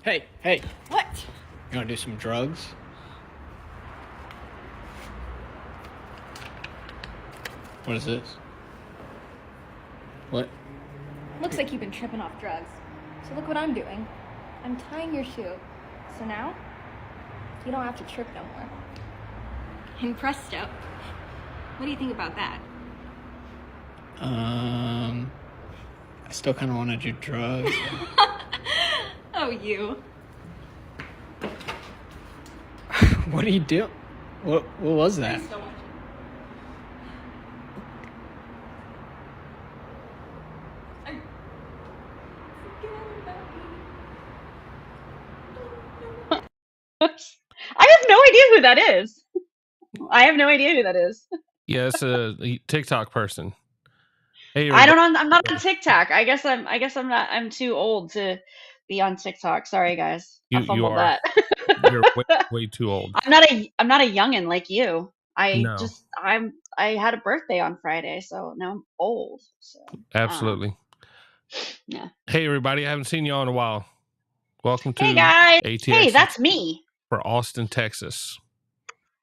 Hey. What? You want to do some drugs? What is this? What? Looks like you've been tripping off drugs. So look what I'm doing. I'm tying your shoe. So now, you don't have to trip no more. And presto. What do you think about that? I still kind of want to do drugs. Oh, you. What are you doing? What was that? I still want you. I have no idea who that is. I have no idea who that is. Yeah, it's a TikTok person. Hey, I don't know. I'm not on TikTok. I guess I'm not. I'm too old to be on TikTok. Sorry, guys. I You fumbled are. that. You're way too old. I'm not a youngin' like you. No. I had a birthday on Friday, so now I'm old. So Absolutely. yeah. Hey, everybody! I haven't seen y'all in a while. Welcome to Hey guys. ATX. Hey, that's me. For Austin, Texas.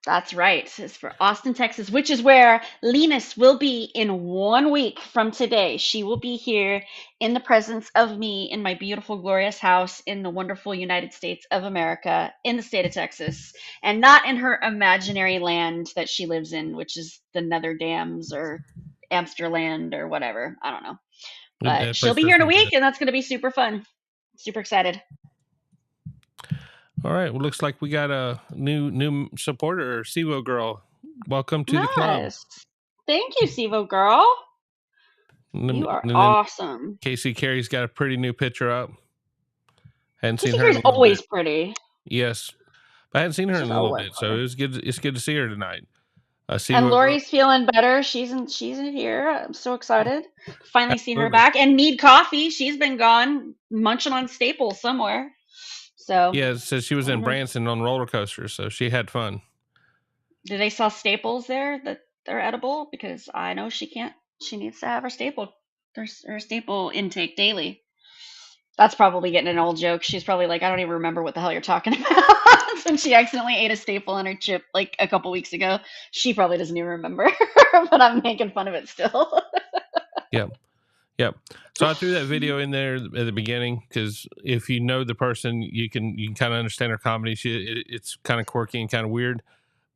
That's right. It's for Austin, Texas, which is where Linus will be in 1 week from today. She will be here in the presence of me in my beautiful, glorious house in the wonderful United States of America, in the state of Texas, and not in her imaginary land that she lives in, which is the Nether Dams or Amsterland or whatever. I don't know. But she'll be here in a week, and that's going to be super fun. Super excited. All right. Well, looks like we got a new supporter, Sivo Girl. Welcome to the club. Thank you, Sivo Girl. You are awesome. Casey Carey's got a pretty new picture up. Hadn't seen her. Carey's always pretty. Yes, I hadn't seen her in a little bit, so it's good to see her tonight. And Lori's feeling better. She's in here. I'm so excited. Finally seen her back. And Need Coffee. She's been gone munching on Staples somewhere. So yeah, it says she was in Branson on roller coasters, so she had fun. Do they sell Staples there that they're edible? Because I know she can't. She needs to have her staple intake daily. That's probably getting an old joke. She's probably like, I don't even remember what the hell you're talking about. Since she accidentally ate a staple in her chip like a couple weeks ago. She probably doesn't even remember, but I'm making fun of it still. Yep. So I threw that video in there at the beginning because if you know the person, you can kind of understand her comedy. It's kind of quirky and kind of weird.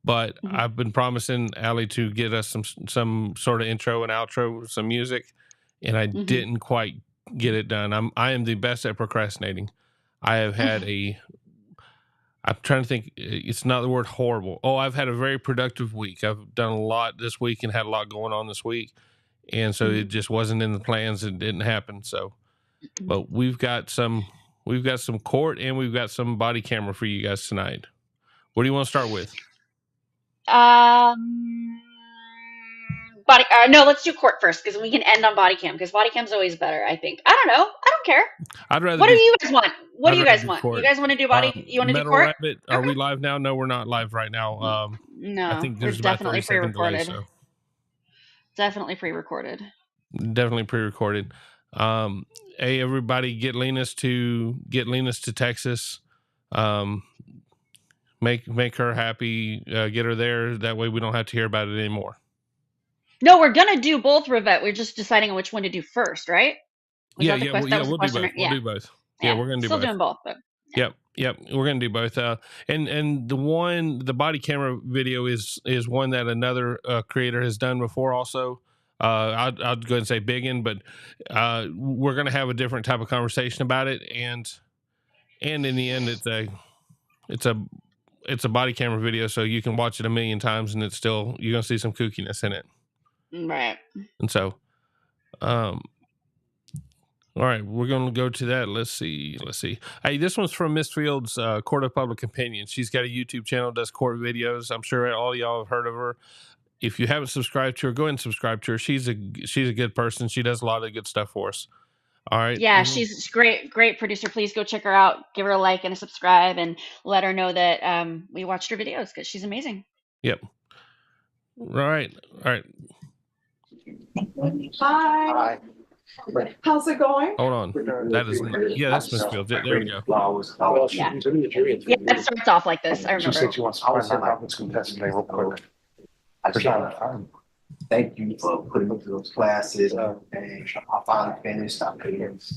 But I've been promising Alli to get us some sort of intro and outro, some music, and I didn't quite get it done. I am the best at procrastinating. I have had I'm trying to think. It's not the word horrible. Oh, I've had a very productive week. I've done a lot this week and had a lot going on this week. And so it just wasn't in the plans. It didn't happen. So, but we've got some court and we've got some body camera for you guys tonight. What do you want to start with? No, let's do court first because we can end on body cam because body cam's always better. I think. I don't know. I don't care. I'd rather. What do you guys want? What do you guys want? You guys want to do body? You want to do court? Rabbit, are we live now? No, we're not live right now. No, I think there's definitely pre-recorded. Delay, so. Definitely pre-recorded. Definitely pre-recorded. Hey, everybody, get Linus to Texas. Make her happy. Get her there. That way, we don't have to hear about it anymore. No, we're gonna do both, Rivette. We're just deciding on which one to do first, right? We'll do both. We'll do both. Yeah, we're gonna do both. Still doing both, but. Yeah. Yep, we're gonna do both. And the body camera video is one that another creator has done before. Also, I'll go ahead and say Biggin, but we're gonna have a different type of conversation about it. And in the end, it's a body camera video, so you can watch it a million times, and it's still you're gonna see some kookiness in it. Right. And so, all right, we're going to go to that. Let's see. Hey, this one's from Miss Field's Court of Public Opinion. She's got a YouTube channel, does court videos. I'm sure all y'all have heard of her. If you haven't subscribed to her, go ahead and subscribe to her. She's a good person. She does a lot of good stuff for us. All right. Yeah, she's great producer. Please go check her out. Give her a like and a subscribe, and let her know that we watched her videos because she's amazing. Yep. All right. Hi. How's it going? Hold on. That is yeah, that's Miss Fields. There we go. Yeah. Yeah, it starts off like this. I She remember. said she wants to find my conference contestant name real quick. Thank you for putting me through those classes. And I finally finished. I finished.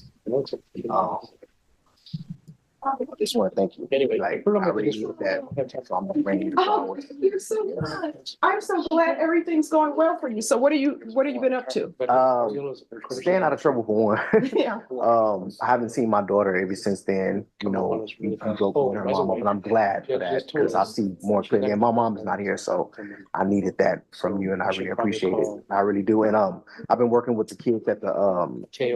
I just want to thank you. Anyway, like, I really need that. So I'm bringing you Oh, forward. you're so much. I'm so glad everything's going well for you. So what have you been up to? Staying out of trouble for one. Yeah. I haven't seen my daughter ever since then. You know, we broke with her mom up, and I'm glad for that because I see more clearly. And my mom is not here, so I needed that from you, and I really appreciate it. I really do. And I've been working with the kids at the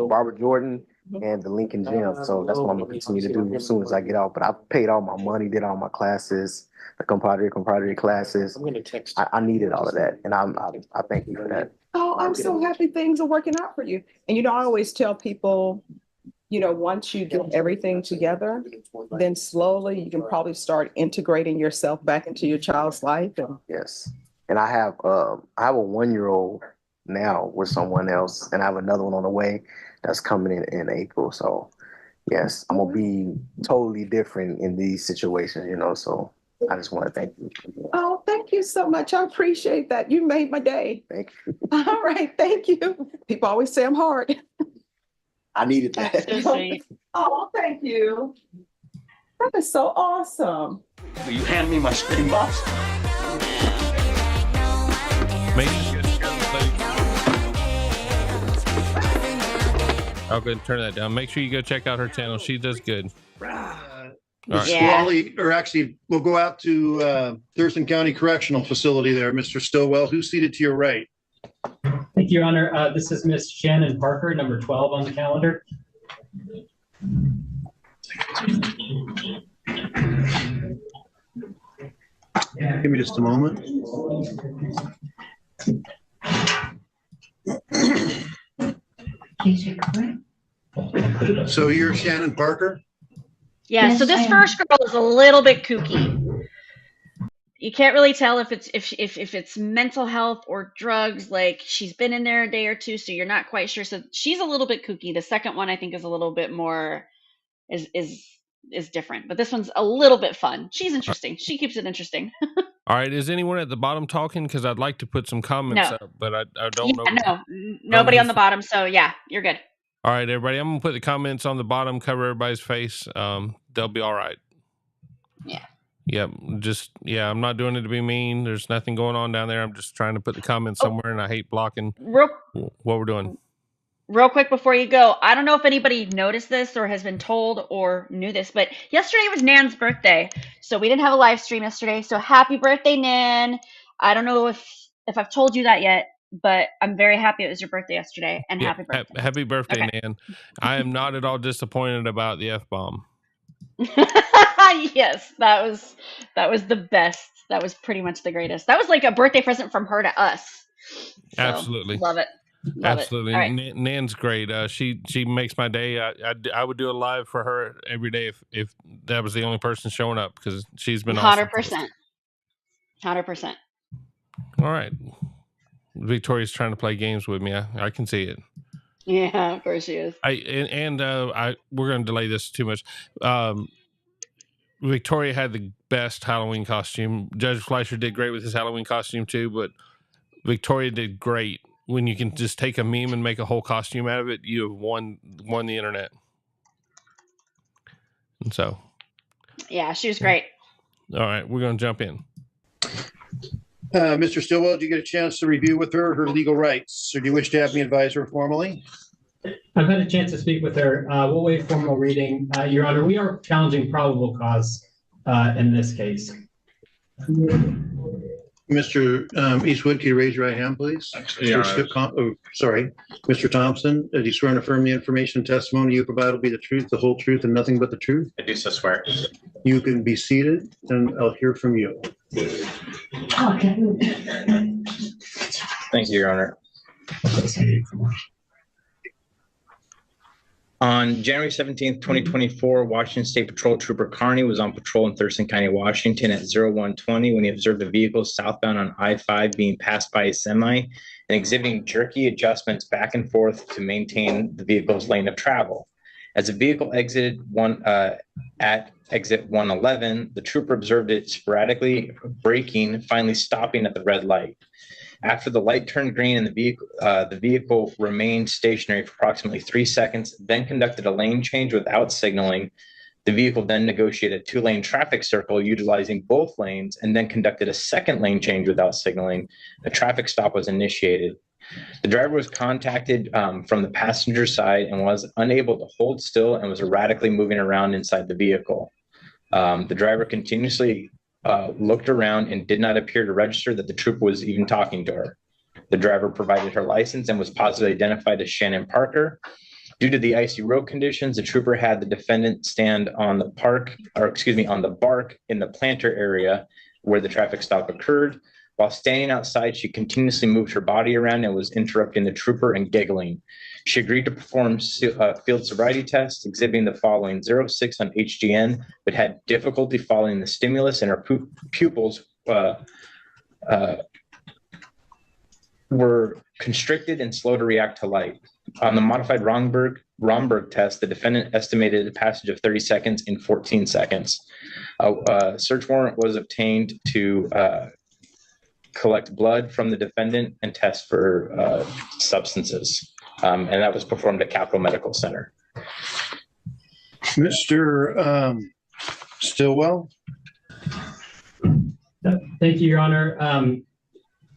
Barbara Jordan and the Lincoln Gym, so that's what I'm gonna continue to do as soon as I get out. But I paid all my money, did all my classes, the compadre classes. I needed all of that, and I thank you for that. Oh, I'm so happy things are working out for you. And you know, I always tell people, you know, once you get everything together, then slowly you can probably start integrating yourself back into your child's life. And Yes, and I have a 1-year-old now with someone else, and I have another one on the way that's coming in April. So yes, I'm gonna be totally different in these situations, you know. So I just want to thank you. oh, thank you so much. I appreciate that. You made my day. Thank you. All right, thank you. People always say I'm hard. I needed That's that. so sweet. Oh, thank you. That is so awesome. Will you hand me my spin box? Make sure you I'll go ahead and turn that down. Make sure you go check out her channel. She does good. All right. Yeah. Wally, or actually, we'll go out to Thurston County Correctional Facility there, Mr. Stillwell. Who's seated to your right? Thank you, Your Honor. This is Miss Shannon Parker, number 12 on the calendar. Give me just a moment. So you're Shannon Parker? Yeah, so this first girl is a little bit kooky. You can't really tell if it's mental health or drugs. Like, she's been in there a day or two, so you're not quite sure. So she's a little bit kooky. The second one I think is a little bit more is different, but this one's a little bit fun. She's interesting. She keeps it interesting. All right. Is anyone at the bottom talking? Because I'd like to put some comments No. up, but I don't know. No, nobody on the bottom. So yeah, you're good. All right, everybody. I'm gonna put the comments on the bottom, cover everybody's face. They'll be all right. Yeah. Yep. Just I'm not doing it to be mean. There's nothing going on down there. I'm just trying to put the comments somewhere, and I hate blocking what we're doing. Real quick before you go, I don't know if anybody noticed this or has been told or knew this, but yesterday was Nan's birthday. So we didn't have a live stream yesterday. So happy birthday, Nan. I don't know if I've told you that yet, but I'm very happy it was your birthday yesterday, and happy birthday. Happy birthday, Okay. Nan. I am not at all disappointed about the F-bomb. Yes, that was the best. That was pretty much the greatest. That was like a birthday present from her to us. So, Absolutely. Love it. Absolutely. All right. Nan's great. She makes my day. I would do a live for her every day if that was the only person showing up, because she's been awesome. 100%. All right. Victoria's trying to play games with me. I can see it. Yeah, of course she is. We're going to delay this too much. Victoria had the best Halloween costume. Judge Fleischer did great with his Halloween costume too, but Victoria did great. When you can just take a meme and make a whole costume out of it, you have won the internet. And so, yeah, she was great. All right, we're going to jump in. Mr. Stillwell, did you get a chance to review with her legal rights, or do you wish to have me advise her formally? I've had a chance to speak with her. We'll waive formal reading. Your Honor, we are challenging probable cause in this case. Mr. Eastwood, can you raise your right hand, please? Sorry. Mr. Thompson, do you swear and affirm the information and testimony you provide will be the truth, the whole truth, and nothing but the truth? I do so swear. You can be seated, and I'll hear from you. Thank you, Your Honor. On January 17th, 2024, Washington State Patrol Trooper Carney was on patrol in Thurston County, Washington at 0120 when he observed a vehicle southbound on I-5 being passed by a semi and exhibiting jerky adjustments back and forth to maintain the vehicle's lane of travel. As the vehicle exited at exit 111, the trooper observed it sporadically braking, finally stopping at the red light. After the light turned green and the vehicle remained stationary for approximately 3 seconds, then conducted a lane change without signaling. The vehicle then negotiated a 2-lane traffic circle utilizing both lanes and then conducted a second lane change without signaling. A traffic stop was initiated. The driver was contacted from the passenger side and was unable to hold still and was erratically moving around inside the vehicle. The driver continuously looked around and did not appear to register that the trooper was even talking to her. The driver provided her license and was positively identified as Shannon Parker. Due to the icy road conditions, the trooper had the defendant stand on the bark in the planter area where the traffic stop occurred. While standing outside, she continuously moved her body around and was interrupting the trooper and giggling. She agreed to perform field sobriety tests, exhibiting the following: 0.6 on HGN, but had difficulty following the stimulus, and her pupils were constricted and slow to react to light. On the modified Romberg test, the defendant estimated a passage of 30 seconds in 14 seconds. A search warrant was obtained to collect blood from the defendant and test for substances. And that was performed at Capitol Medical Center. Mr. Stillwell? Thank you, Your Honor.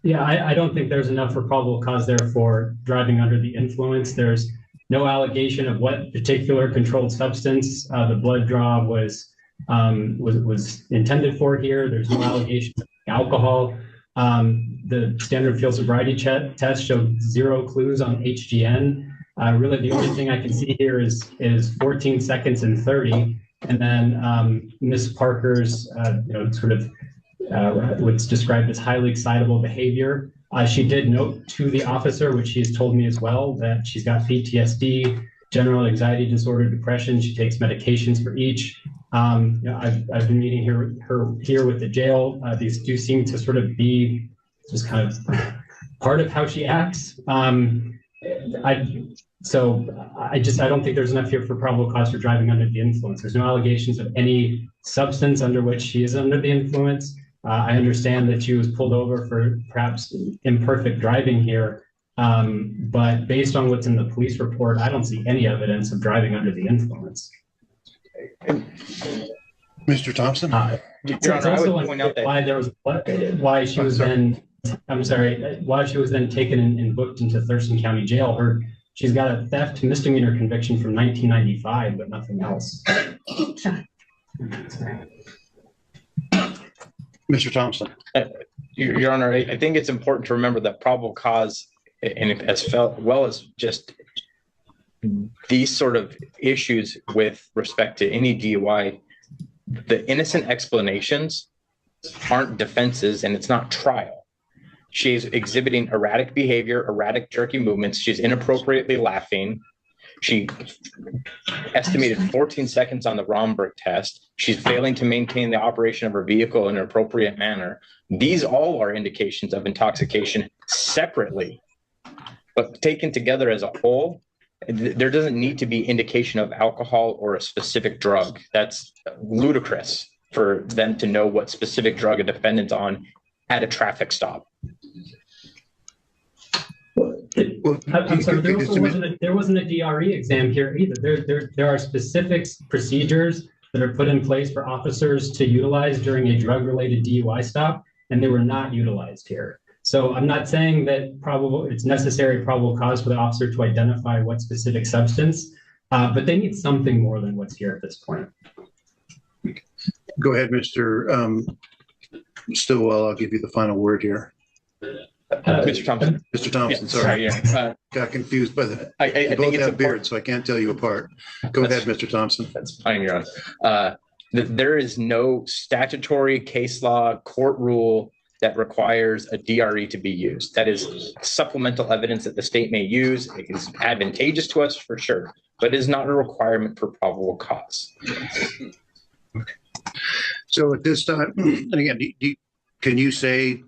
Yeah, I don't think there's enough for probable cause there for driving under the influence. There's no allegation of what particular controlled substance the blood draw was intended for here. There's no allegation of alcohol. The standard field sobriety test showed 0 clues on HGN. Really, the only thing I can see here is 14 seconds and 30, and then Ms. Parker's sort of what's described as highly excitable behavior. She did note to the officer, which she has told me as well, that she's got PTSD, general anxiety disorder, depression. She takes medications for each. I've been meeting her here with the jail. These do seem to sort of be just kind of part of how she acts. I don't think there's enough here for probable cause for driving under the influence. There's no allegations of any substance under which she is under the influence. I understand that she was pulled over for perhaps imperfect driving here, but based on what's in the police report, I don't see any evidence of driving under the influence. Mr. Thompson? It's also why she was then taken and booked into Thurston County Jail. She's got a theft misdemeanor conviction from 1995, but nothing else. Mr. Thompson. Your Honor, I think it's important to remember that probable cause, and as well as just these sort of issues with respect to any DUI, the innocent explanations aren't defenses, and it's not trial. She's exhibiting erratic behavior, erratic jerky movements. She's inappropriately laughing. She estimated 14 seconds on the Romberg test. She's failing to maintain the operation of her vehicle in an appropriate manner. These all are indications of intoxication separately, but taken together as a whole, there doesn't need to be indication of alcohol or a specific drug. That's ludicrous for them to know what specific drug a defendant's on at a traffic stop. I'm sorry, there wasn't a DRE exam here either. There are specific procedures that are put in place for officers to utilize during a drug-related DUI stop, and they were not utilized here. So I'm not saying that it's necessary probable cause for the officer to identify what specific substance, but they need something more than what's here at this point. Go ahead, Mr. Stillwell. I'll give you the final word here. Mr. Thompson. Mr. Thompson, sorry. Got confused by the. I both have beards, so I can't tell you apart. Go ahead, Mr. Thompson. That's fine, Your Honor. There is no statutory case law court rule that requires a DRE to be used. That is supplemental evidence that the state may use. It is advantageous to us for sure, but it is not a requirement for probable cause. Okay. So at this time, and again, can you say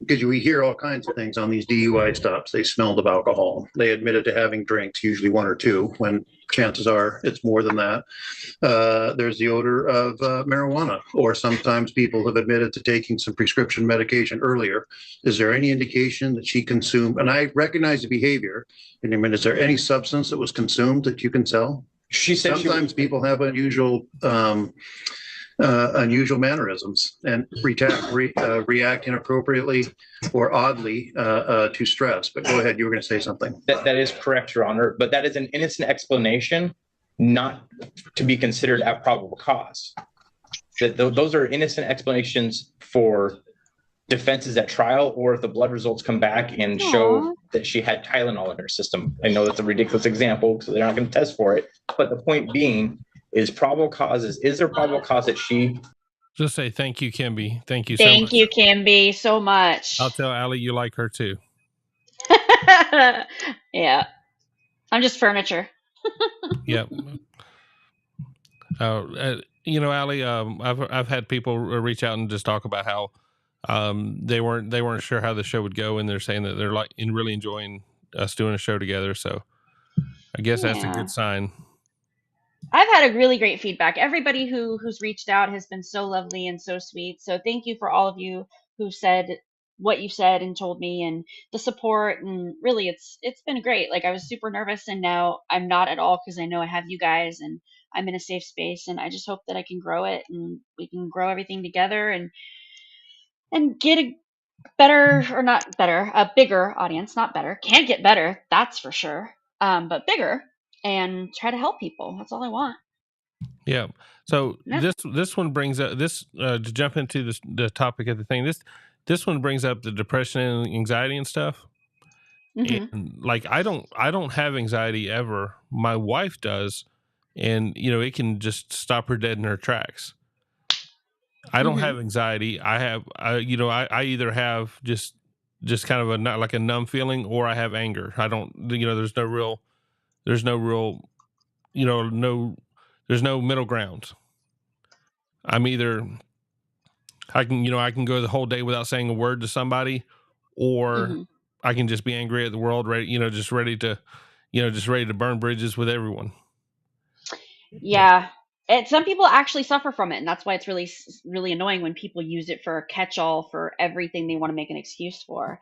because we hear all kinds of things on these DUI stops. They smelled of alcohol. They admitted to having drinks, usually one or two, when chances are it's more than that. There's the odor of marijuana, or sometimes people have admitted to taking some prescription medication earlier. Is there any indication that she consumed? And I recognize the behavior. And I mean, is there any substance that was consumed that you can tell? She said sometimes people have unusual mannerisms and react inappropriately or oddly to stress. But go ahead, you were going to say something. That is correct, Your Honor, but that is an innocent explanation, not to be considered at probable cause. Those are innocent explanations for defenses at trial, or if the blood results come back and show that she had Tylenol in her system. I know that's a ridiculous example, so they're not going to test for it. But the point being is probable causes. Is there probable cause that she... Just say thank you, Kimby. Thank you so much. Thank you, Kimby, so much. I'll tell Allie you like her too. Yeah. I'm just furniture. Yep. You know, Allie, I've had people reach out and just talk about how they weren't sure how the show would go, and they're saying that they're really enjoying us doing a show together. So I guess that's a good sign. I've had a really great feedback. Everybody who's reached out has been so lovely and so sweet. So thank you for all of you who said what you said and told me, and the support. And really, it's been great. Like, I was super nervous, and now I'm not at all, because I know I have you guys and I'm in a safe space, and I just hope that I can grow it and we can grow everything together and get a better, or not better, a bigger audience. Not better. Can't get better, that's for sure. But bigger, and try to help people. That's all I want. Yeah. So this one brings up this to jump into the topic of the thing. This one brings up the depression and anxiety and stuff. Mm-hmm. And like I don't have anxiety ever. My wife does, and you know, it can just stop her dead in her tracks. I don't have anxiety. I either have just kind of not like a numb feeling, or I have anger. I don't, you know, there's no real, you know, there's no middle ground. I'm either, I can go the whole day without saying a word to somebody, or I can just be angry at the world, just ready to burn bridges with everyone. Yeah. And some people actually suffer from it, and that's why it's really, really annoying when people use it for a catch-all for everything they want to make an excuse for.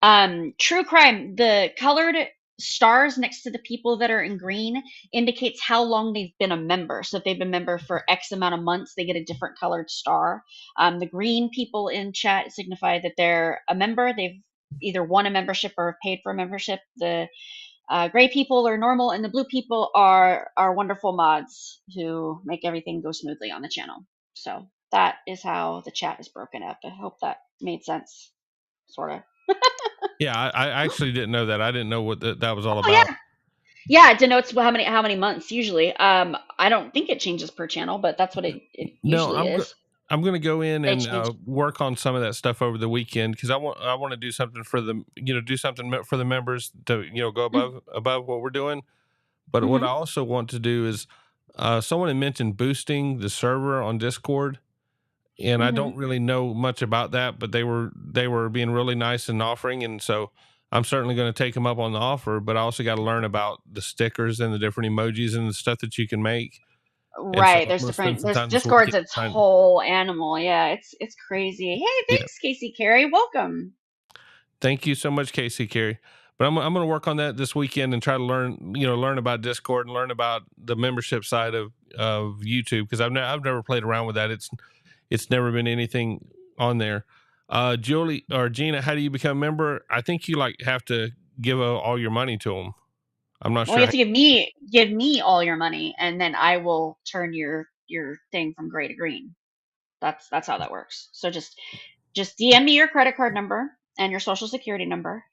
True crime, the colored stars next to the people that are in green indicates how long they've been a member. So if they've been a member for X amount of months, they get a different colored star. The green people in chat signify that they're a member. They've either won a membership or paid for a membership. The gray people are normal, and the blue people are wonderful mods who make everything go smoothly on the channel. So that is how the chat is broken up. I hope that made sense, sort of. Yeah, I actually didn't know that. I didn't know what that was all about. Yeah, it denotes how many months usually. I don't think it changes per channel, but that's what it usually is. I'm going to go in and work on some of that stuff over the weekend, because I want to do something for the for the members to go above what we're doing. But what I also want to do is someone had mentioned boosting the server on Discord, and I don't really know much about that, but they were being really nice and offering, and so I'm certainly going to take them up on the offer. But I also got to learn about the stickers and the different emojis and the stuff that you can make. Right, So there's different. There's Discord's its whole animal. Yeah, it's crazy. Hey, thanks, Casey Carey. Welcome. Thank you so much, Casey Carey. But I'm going to work on that this weekend and try to learn about Discord and learn about the membership side of YouTube, because I've never played around with that. It's never been anything on there. Julie or Gina, how do you become a member? I think you have to give all your money to them. I'm not sure. You have to give me all your money, and then I will turn your thing from gray to green. That's how that works. So just DM me your credit card number and your social security number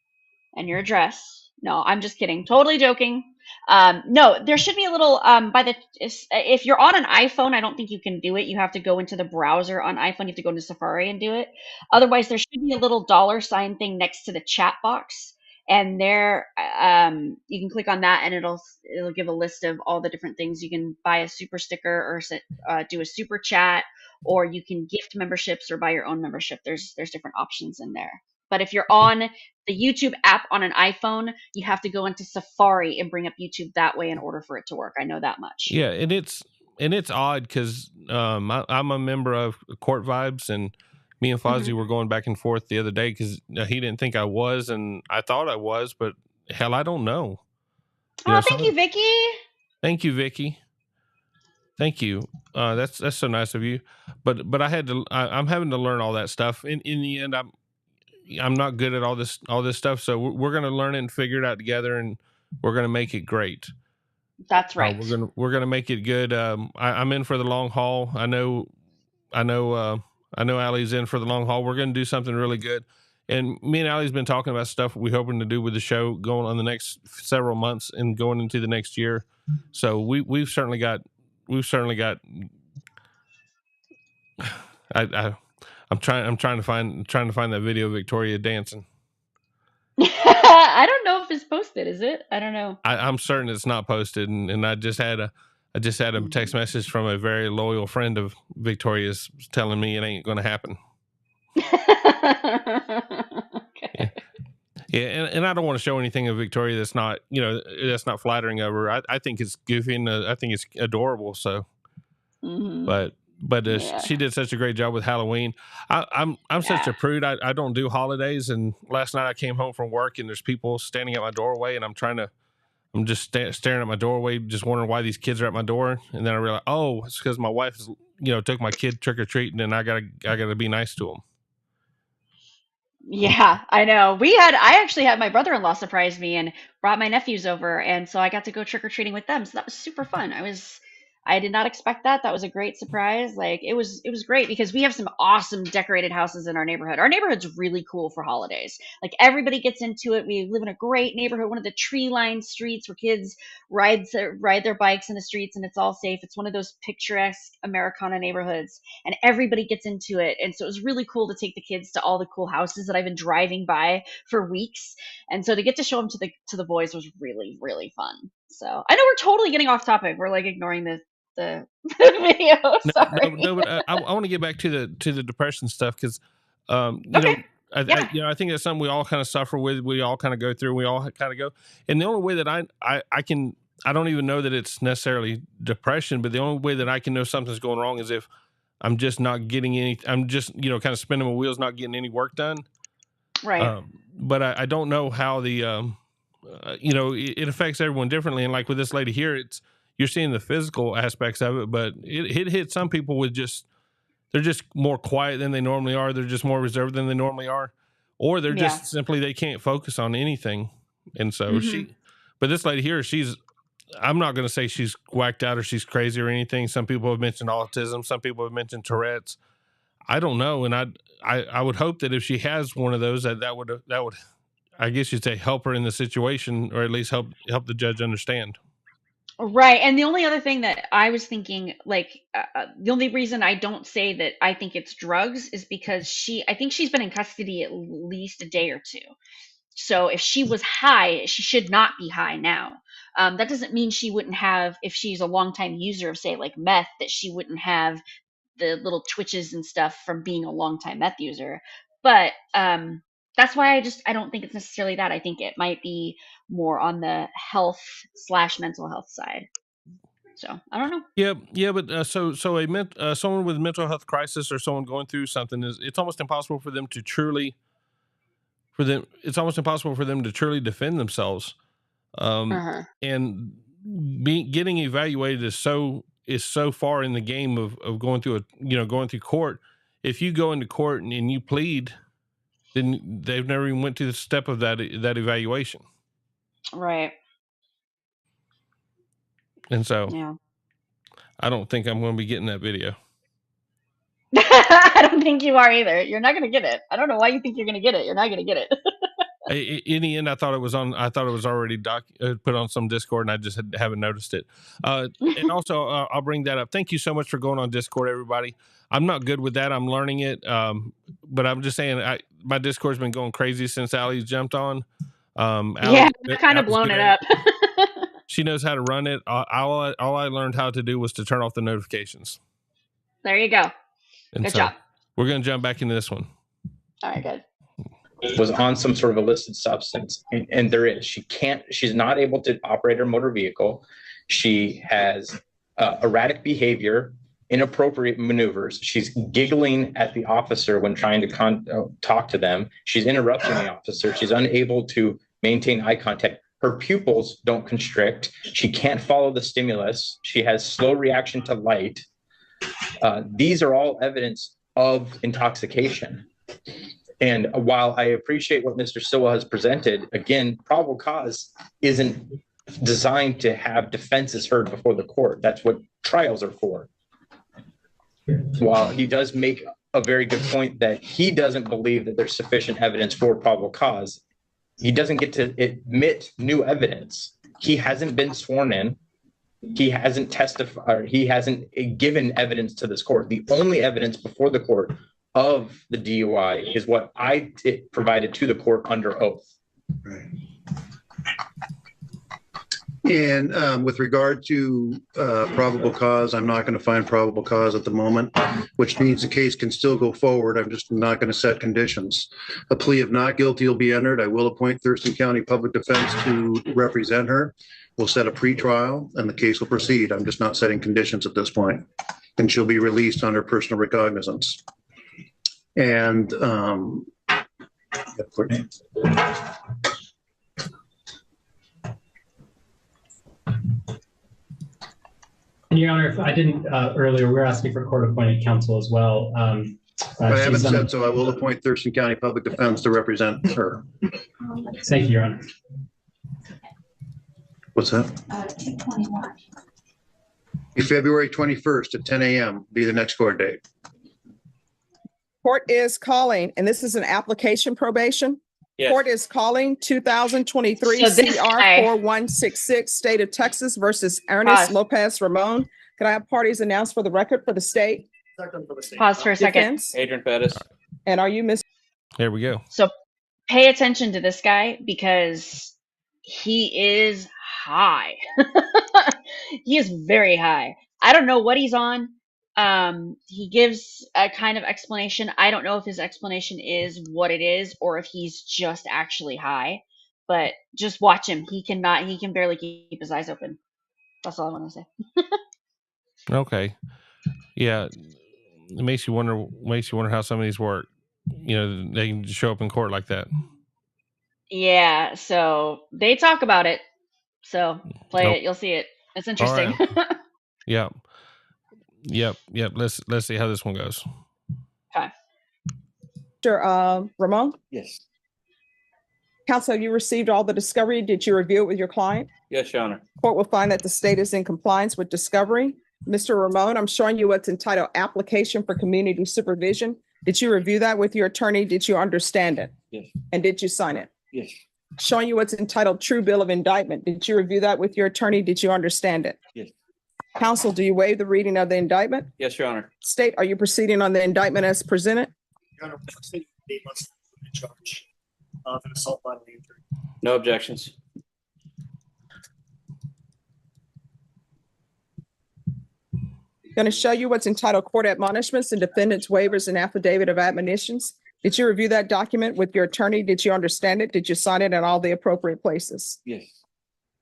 and your address. No, I'm just kidding. Totally joking. No, there should be a little if you're on an iPhone, I don't think you can do it. You have to go into the browser on iPhone. You have to go into Safari and do it. Otherwise, there should be a little $sign thing next to the chat box. And there, you can click on that, and it'll give a list of all the different things. You can buy a super sticker, or do a super chat, or you can gift memberships or buy your own membership. There's different options in there. But if you're on the YouTube app on an iPhone, you have to go into Safari and bring up YouTube that way in order for it to work. I know that much. Yeah, and it's odd because I'm a member of Court Vibes, and me and Fozzie were going back and forth the other day because he didn't think I was, and I thought I was, but hell, I don't know. Oh, thank you, Vicky. Thank you, Vicky. Thank you. That's so nice of you. But I had to. I'm having to learn all that stuff. In the end, I'm not good at all this stuff. So we're gonna learn it and figure it out together, and we're gonna make it great. That's right. We're gonna make it good. I'm in for the long haul. I know Alli's in for the long haul. We're gonna do something really good. And me and Alli's been talking about stuff we're hoping to do with the show going on the next several months and going into the next year. So we've certainly got. I'm trying to find that video of Victoria dancing. I don't know if it's posted. Is it? I don't know. I'm certain it's not posted, and I just had a text message from a very loyal friend of Victoria's telling me it ain't going to happen. Okay. Yeah, and I don't want to show anything of Victoria that's not flattering of her. I think it's goofy and I think it's adorable. So, but she did such a great job with Halloween. I'm such a prude. I don't do holidays. And last night I came home from work and there's people standing at my doorway, and I'm just staring at my doorway, just wondering why these kids are at my door. And then I realized, oh, it's because my wife took my kid trick or treating, and I gotta be nice to them. Yeah, I know. I actually had my brother-in-law surprise me and brought my nephews over, and so I got to go trick-or-treating with them. So that was super fun. I did not expect that. That was a great surprise. Like it was great because we have some awesome decorated houses in our neighborhood. Our neighborhood's really cool for holidays. Like everybody gets into it. We live in a great neighborhood, one of the tree-lined streets where kids ride their bikes in the streets and it's all safe. It's one of those picturesque Americana neighborhoods, and everybody gets into it. And so it was really cool to take the kids to all the cool houses that I've been driving by for weeks. And so to get to show them to the boys was really, really fun. So I know we're totally getting off topic. We're like ignoring the video. Sorry. No, but I want to get back to the depression stuff because, I think that's something we all kind of suffer with. We all kind of go through. We all kind of go. And the only way that I don't even know that it's necessarily depression, but the only way that I can know something's going wrong is if I'm just not getting any. I'm just kind of spinning my wheels, not getting any work done. Right. But I don't know how the it affects everyone differently. And like with this lady here, you're seeing the physical aspects of it, but it hits some people with they're just more quiet than they normally are. They're just more reserved than they normally are, or they're just simply, they can't focus on anything. And so but this lady here, I'm not going to say she's whacked out or she's crazy or anything. Some people have mentioned autism. Some people have mentioned Tourette's. I don't know. And I would hope that if she has one of those, that would, I guess you'd say, help her in the situation, or at least help the judge understand. Right. And the only other thing that I was thinking, like, the only reason I don't say that I think it's drugs is because I think she's been in custody at least a day or two. So if she was high, she should not be high now. That doesn't mean she wouldn't have, if she's a longtime user of, say, like meth, that she wouldn't have the little twitches and stuff from being a longtime meth user. But that's why I don't think it's necessarily that. I think it might be more on the health/mental health side. So I don't know. Yeah, but someone with mental health crisis or someone going through something, it's almost impossible for them to truly defend themselves. And getting evaluated is so far in the game of going through court. If you go into court and you plead, then they've never even went to the step of that evaluation. Right. And so I don't think I'm going to be getting that video. I don't think you are either. You're not going to get it. I don't know why you think you're going to get it. You're not going to get it. In the end, I thought it was already put on some Discord, and I just haven't noticed it. And also, I'll bring that up. Thank you so much for going on Discord, everybody. I'm not good with that. I'm learning it. But I'm just saying, my Discord's been going crazy since Alli's jumped on. I've kind of blown it up. She knows how to run it. All I learned how to do was to turn off the notifications. There you go. And good job. We're going to jump back into this one. All right, good. was on some sort of illicit substance. And there is, she's not able to operate her motor vehicle. She has erratic behavior, inappropriate maneuvers. She's giggling at the officer when trying to talk to them. She's interrupting the officer. She's unable to maintain eye contact. Her pupils don't constrict. She can't follow the stimulus. She has slow reaction to light. These are all evidence of intoxication. And while I appreciate what Mr. Stilwell has presented, again, probable cause isn't designed to have defenses heard before the court. That's what trials are for. While he does make a very good point that he doesn't believe that there's sufficient evidence for probable cause, he doesn't get to admit new evidence. He hasn't been sworn in. He hasn't testified, or he hasn't given evidence to this court. The only evidence before the court of the DUI is what I provided to the court under oath. Right. And with regard to probable cause, I'm not going to find probable cause at the moment, which means the case can still go forward. I'm just not going to set conditions. A plea of not guilty will be entered. I will appoint Thurston County Public Defense to represent her. We'll set a pretrial and the case will proceed. I'm just not setting conditions at this point. And she'll be released under personal recognizance. And Your Honor, if I didn't earlier, we're asking for court-appointed counsel as well. I haven't said so. I will appoint Thurston County Public Defense to represent her. Thank you, Your Honor. What's that? 221. February 21st at 10 a.m. be the next court date. Court is calling, and this is an application probation. Yes. Court is calling 2023 So this CR guy- 4166, State of Texas versus Ernest Pause. Lopez Ramon. Can I have parties announced for the record for the state Pause for a second. defense? Adrian Pettis. And are you Mr. There we go. So pay attention to this guy because he is high. He is very high. I don't know what he's on. He gives a kind of explanation. I don't know if his explanation is what it is or if he's just actually high, but just watch him. He can barely keep his eyes open. That's all I want to say. Okay. Yeah. It makes you wonder how some of these work. You know, they can show up in court like that. Yeah, so they talk about it. So play Nope. it, you'll see it. It's interesting. Yep. Let's see how this one goes. Okay. Ramon? Yes. Counsel, have you received all the discovery? Did you review it with your client? Yes, Your Honor. Court will find that the state is in compliance with discovery. Mr. Ramon, I'm showing you what's entitled Application for Community Supervision. Did you review that with your attorney? Did you understand it? Yes. And did you sign it? Yes. Showing you what's entitled True Bill of Indictment. Did you review that with your attorney? Did you understand it? Yes. Counsel, do you waive the reading of the indictment? Yes, Your Honor. State, are you proceeding on the indictment as presented? Your Honor, the state must charge of an assault bodily injury. No objections. Going to show you what's entitled Court Admonishments and Defendants Waivers and Affidavit of Admonitions. Did you review that document with your attorney? Did you understand it? Did you sign it in all the appropriate places? Yes.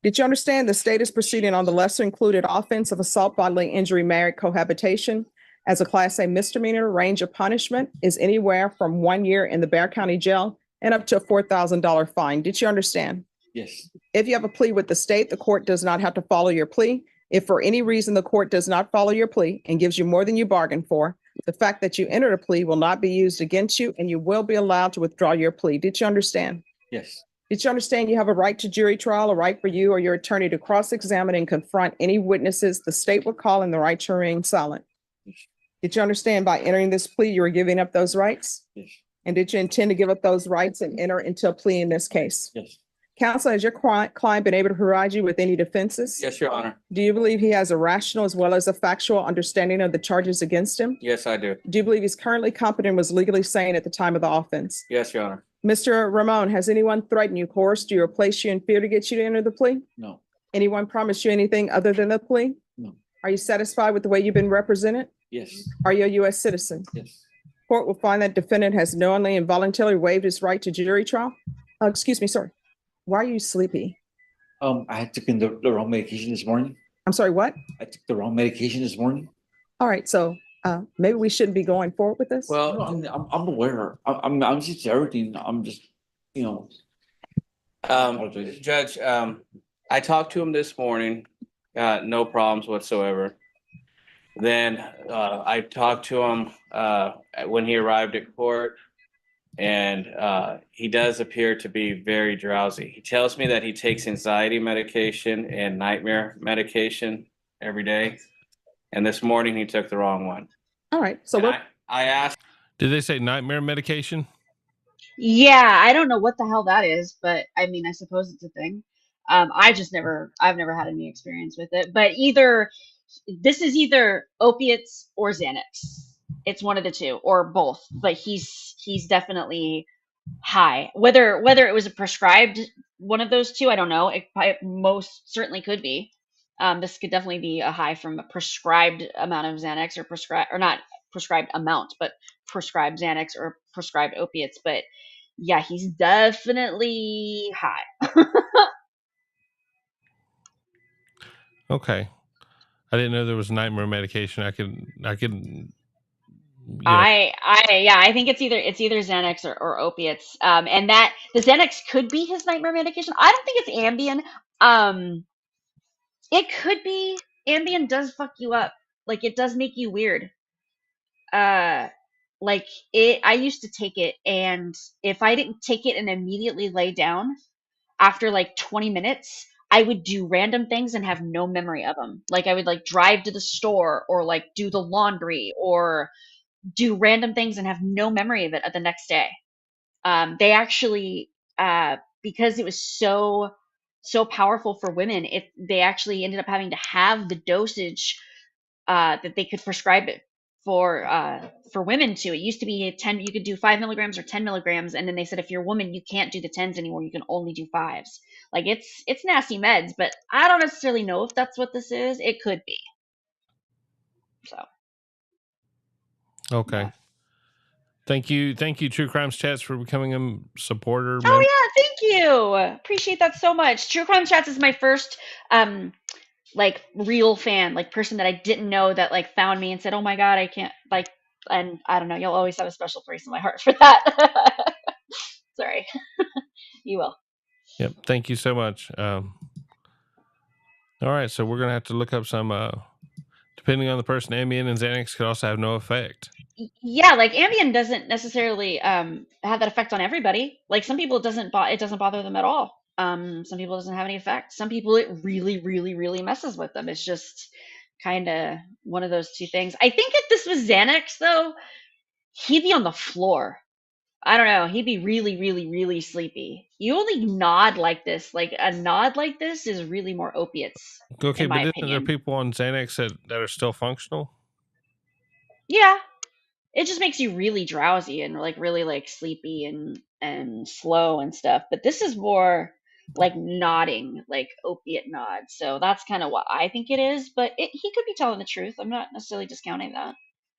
Did you understand the state is proceeding on the lesser included offense of assault bodily injury married cohabitation as a Class A misdemeanor? Range of punishment is anywhere from 1 year in the Bexar County Jail and up to a $4,000 fine. Did you understand? Yes. If you have a plea with the state, the court does not have to follow your plea. If for any reason the court does not follow your plea and gives you more than you bargained for, the fact that you entered a plea will not be used against you and you will be allowed to withdraw your plea. Did you understand? Yes. Did you understand you have a right to jury trial, a right for you or your attorney to cross-examine and confront any witnesses the state will call and the right to remain silent? Did you understand by entering this plea, you were giving up those rights? Yes. And did you intend to give up those rights and enter into a plea in this case? Yes. Counsel, has your client been able to provide you with any defenses? Yes, Your Honor. Do you believe he has a rational as well as a factual understanding of the charges against him? Yes, I do. Do you believe he's currently competent and was legally sane at the time of the offense? Yes, Your Honor. Mr. Ramon, has anyone threatened you, coerced you, or placed you in fear to get you to enter the plea? No. Anyone promised you anything other than the plea? No. Are you satisfied with the way you've been represented? Yes. Are you a U.S. citizen? Yes. court will find that defendant has knowingly and voluntarily waived his right to jury trial. Excuse me, sorry. Why are you sleepy? I had taken the wrong medication this morning. I'm sorry, what? I took the wrong medication this morning. All right, so maybe we shouldn't be going forward with this. Well, I'm aware. I'm just everything. I'm just, you know. Judge, I talked to him this morning, no problems whatsoever. Then I talked to him when he arrived at court, and he does appear to be very drowsy. He tells me that he takes anxiety medication and nightmare medication every day, and this morning he took the wrong one. All right, so I asked. Did they say nightmare medication? Yeah, I don't know what the hell that is, but I mean, I suppose it's a thing. I've never had any experience with it, but this is either opiates or Xanax. It's one of the two or both, but he's definitely high. Whether it was a prescribed one of those two, I don't know. It most certainly could be. This could definitely be a high from a prescribed amount of Xanax or not prescribed amount, but prescribed Xanax or prescribed opiates. But yeah, he's definitely high. Okay. I didn't know there was nightmare medication. I could I think it's either Xanax or opiates. And that the Xanax could be his nightmare medication. I don't think it's Ambien. It could be. Ambien does fuck you up. Like it does make you weird. Like I used to take it, and if I didn't take it and immediately lay down after like 20 minutes, I would do random things and have no memory of them. Like I would like drive to the store or like do the laundry or do random things and have no memory of it the next day. They actually, because it was so powerful for women, they actually ended up having to have the dosage that they could prescribe it for women to. It used to be 10. You could do 5 milligrams or 10 milligrams, and then they said if you're a woman, you can't do the 10s anymore. You can only do 5s. Like it's nasty meds, but I don't necessarily know if that's what this is. It could be. So. Okay. Yeah. Thank you, True Crimes Chats, for becoming a supporter. Oh yeah, thank you. Appreciate that so much. True Crimes Chats is my first like real fan, like person that I didn't know that like found me and said, "Oh my god, I can't like," and I don't know. You'll always have a special place in my heart for that. Sorry, you will. Yep. Thank you so much. All right, so we're gonna have to look up some. Depending on the person, Ambien and Xanax could also have no effect. Yeah, like Ambien doesn't necessarily have that effect on everybody. Like some people it doesn't bother them at all. Some people it doesn't have any effect. Some people it really, really, really messes with them. It's just kind of one of those two things. I think if this was Xanax though, he'd be on the floor. I don't know. He'd be really, really, really sleepy. You only nod like this. Like a nod like this is really more opiates. Okay, in my but opinion. There are people on Xanax that are still functional? Yeah. It just makes you really drowsy and like really like sleepy and slow and stuff. But this is more like nodding, like opiate nod. So that's kind of what I think it is. But he could be telling the truth. I'm not necessarily discounting that.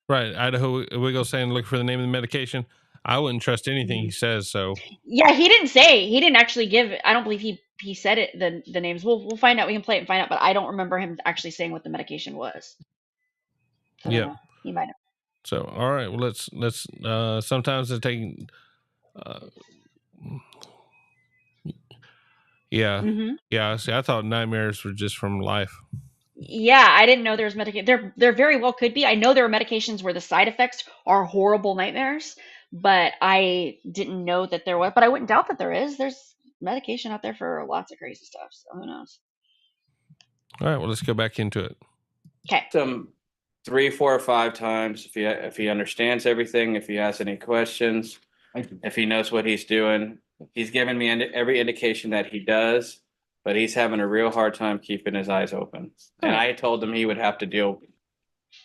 Right. Idaho Wiggle saying look for the name of the medication. I wouldn't trust anything he says. So yeah, he didn't actually give. I don't believe he said it the names. We'll find out. We can play it and find out. But I don't remember him actually saying what the medication was. So yeah, he might have. So all right, well let's sometimes it's taking yeah. See, I thought nightmares were just from life. Yeah, I didn't know there was medication. There very well could be. I know there are medications where the side effects are horrible nightmares, but I didn't know that there was. But I wouldn't doubt that there is. There's medication out there for lots of crazy stuff. So who knows? All right, well let's go back into it. Okay. Some 3, 4, or 5 times if he understands everything, if he has any questions, if he knows what he's doing. He's given me every indication that he does, but he's having a real hard time keeping his eyes open. And I told him he would have to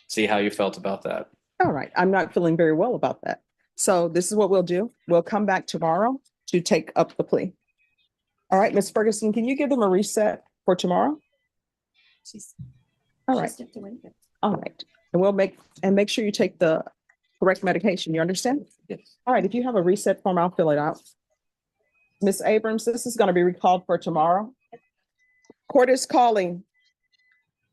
see how you felt about that. All right. I'm not feeling very well about that. So this is what we'll do. We'll come back tomorrow to take up the plea. All right, Ms. Ferguson, can you give them a reset for tomorrow? All right. All right. And make sure you take the correct medication. You understand? Yes. All right, if you have a reset form, I'll fill it out. Ms. Abrams, this is going to be recalled for tomorrow. Court is calling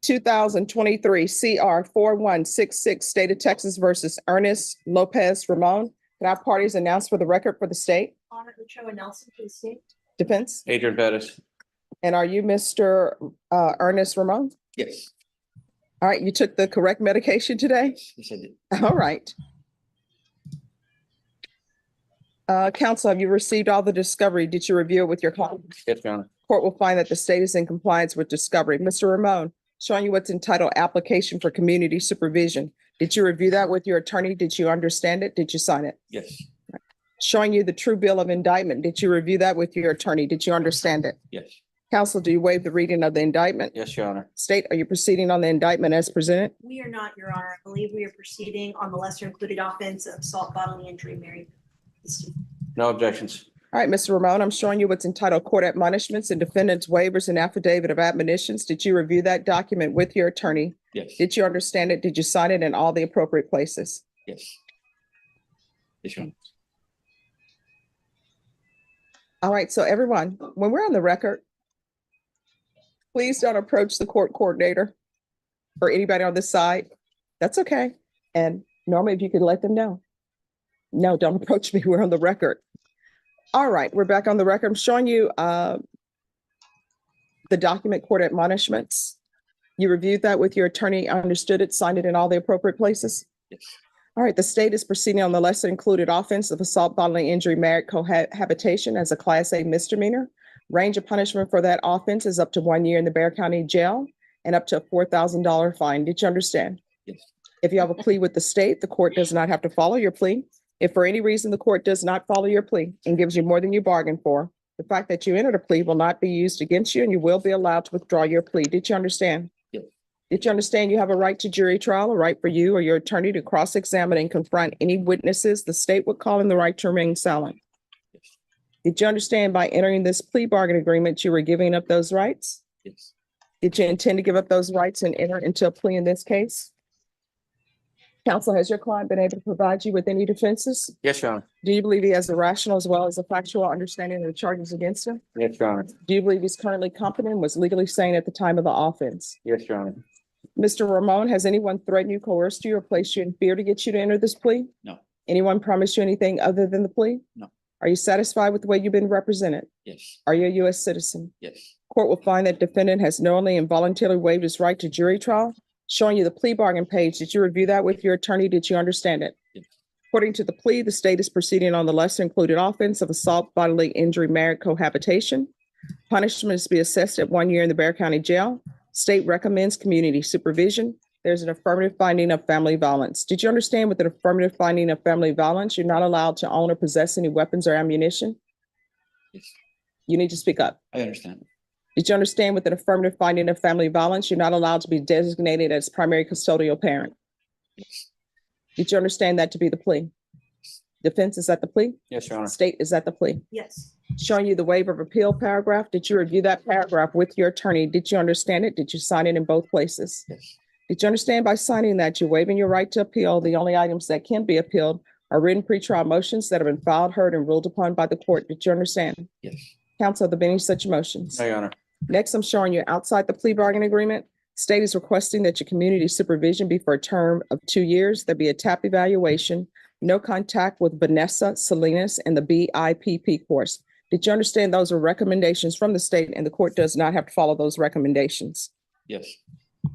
2023 CR 4166, State of Texas versus Ernest Lopez Ramon. Can our parties announce for the record for the state? Honor Ochoa Nelson for the state. Defense? Adrian Pettis. And are you Mr. Ernest Ramon? Yes. All right, you took the correct medication today? Yes, I did. All right. Counsel, have you received all the discovery? Did you review it with your colleagues? Yes, Your Honor. Court will find that the state is in compliance with discovery. Mr. Ramon, showing you what's entitled application for community supervision. Did you review that with your attorney? Did you understand it? Did you sign it? Yes. Showing you the true bill of indictment. Did you review that with your attorney? Did you understand it? Yes. Counsel, do you waive the reading of the indictment? Yes, Your Honor. State, are you proceeding on the indictment as presented? We are not, Your Honor. I believe we are proceeding on the lesser included offense of assault, bodily injury, married. No objections. All right, Mr. Ramon, I'm showing you what's entitled court admonishments and defendants waivers and affidavit of admonitions. Did you review that document with your attorney? Yes. Did you understand it? Did you sign it in all the appropriate places? Yes. Yes, Your Honor. All right, so everyone, when we're on the record, please don't approach the court coordinator or anybody on this side. That's okay. And normally if you could let them know. No, don't approach me. We're on the record. All right, we're back on the record. I'm showing you the document court admonishments. You reviewed that with your attorney, understood it, signed it in all the appropriate places? Yes. All right, the state is proceeding on the lesser included offense of assault, bodily injury, married cohabitation as a Class A misdemeanor. Range of punishment for that offense is up to 1 year in the Bexar County Jail and up to a $4,000 fine. Did you understand? Yes. If you have a plea with the state, the court does not have to follow your plea. If for any reason the court does not follow your plea and gives you more than you bargained for, the fact that you entered a plea will not be used against you and you will be allowed to withdraw your plea. Did you understand? Yes. Did you understand you have a right to jury trial, a right for you or your attorney to cross-examine and confront any witnesses the state would call in the right to remain silent? Yes. Did you understand by entering this plea bargain agreement, you were giving up those rights? Yes. Did you intend to give up those rights and enter into a plea in this case? Counsel, has your client been able to provide you with any defenses? Yes, Your Honor. Do you believe he has a rational as well as a factual understanding of the charges against him? Yes, Your Honor. Do you believe he's currently competent and was legally sane at the time of the offense? Yes, Your Honor. Mr. Ramon, has anyone threatened you, coerced you, or placed you in fear to get you to enter this plea? No. Anyone promised you anything other than the plea? No. Are you satisfied with the way you've been represented? Yes. Are you a U.S. citizen? Yes. Court will find that defendant has knowingly and voluntarily waived his right to jury trial. Showing you the plea bargain page. Did you review that with your attorney? Did you understand it? Yes. According to the plea, the state is proceeding on the lesser included offense of assault, bodily injury, married cohabitation. Punishment is to be assessed at 1 year in the Bexar County Jail. State recommends community supervision. There's an affirmative finding of family violence. Did you understand with an affirmative finding of family violence, you're not allowed to own or possess any weapons or ammunition? Yes. You need to speak up. I understand. Did you understand with an affirmative finding of family violence, you're not allowed to be designated as primary custodial parent? Yes. Did you understand that to be the plea? Defense, is that the plea? Yes, Your Honor. State, is that the plea? Yes. Showing you the waiver of appeal paragraph. Did you review that paragraph with your attorney? Did you understand it? Did you sign it in both places? Yes. Did you understand by signing that you're waiving your right to appeal? The only items that can be appealed are written pretrial motions that have been filed, heard, and ruled upon by the court. Did you understand? Yes. Counsel, have there been any such motions? No, Your Honor. Next, I'm showing you outside the plea bargain agreement. State is requesting that your community supervision be for a term of 2 years. There be a TAP evaluation, no contact with Vanessa Salinas and the BIPP course. Did you understand those are recommendations from the state and the court does not have to follow those recommendations? Yes.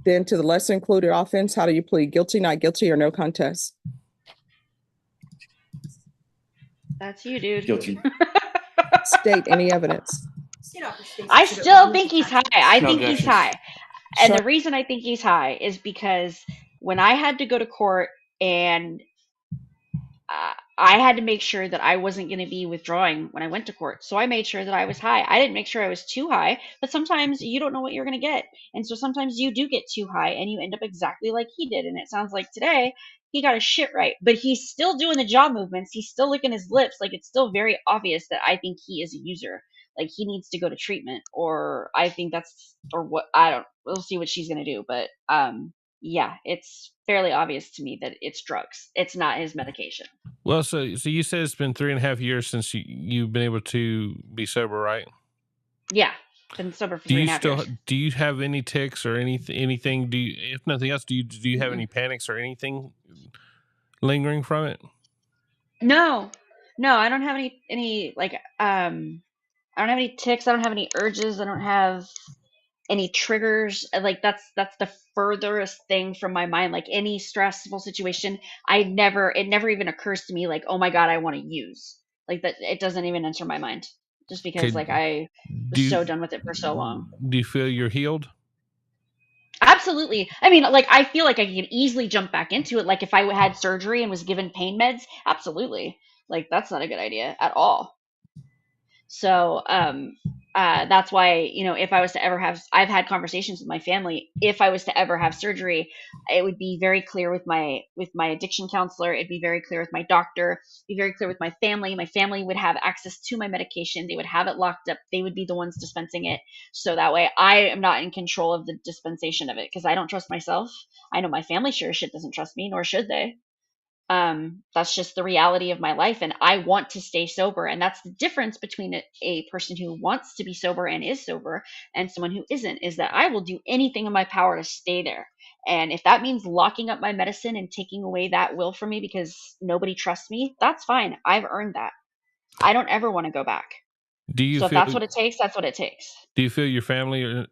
Then to the lesser included offense, how do you plead? Guilty, not guilty, or no contest? That's you, dude. Guilty. State, any evidence? I still think he's high. I No think he's objections. high. And Sure. the reason I think he's high is because when I had to go to court and I had to make sure that I wasn't going to be withdrawing when I went to court. So I made sure that I was high. I didn't make sure I was too high, but sometimes you don't know what you're going to get. And so sometimes you do get too high and you end up exactly like he did. And it sounds like today he got his shit right, but he's still doing the jaw movements. He's still licking his lips. Like it's still very obvious that I think he is a user. Like he needs to go to treatment, or I think that's, or what, I don't, we'll see what she's going to do. But yeah, it's fairly obvious to me that it's drugs. It's not his medication. Well, so you said it's been 3.5 years since you've been able to be sober, right? Yeah, been sober for 3.5 years. Do you have any tics or anything? Do you, if nothing else, do you have any panics or anything lingering from it? No, I don't have any like I don't have any tics. I don't have any urges. I don't have any triggers. Like that's the furthest thing from my mind. Like any stressful situation, it never even occurs to me like, oh my God, I want to use. Like that, it doesn't even enter my mind. Just because Okay. like I was so done with it for so long. Do you feel you're healed? Absolutely. I mean, like I feel like I could easily jump back into it. Like if I had surgery and was given pain meds, absolutely. Like that's not a good idea at all. So that's why, you know, if I was to ever have, I've had conversations with my family. If I was to ever have surgery, it would be very clear with my addiction counselor. It'd be very clear with my doctor. Be very clear with my family. My family would have access to my medication. They would have it locked up. They would be the ones dispensing it. So that way, I am not in control of the dispensation of it because I don't trust myself. I know my family sure as shit doesn't trust me, nor should they. That's just the reality of my life, and I want to stay sober. And that's the difference between a person who wants to be sober and is sober and someone who isn't, is that I will do anything in my power to stay there. And if that means locking up my medicine and taking away that will from me because nobody trusts me, that's fine. I've earned that. I don't ever want to go back. So if that's what it takes, that's what it takes. Do you feel your family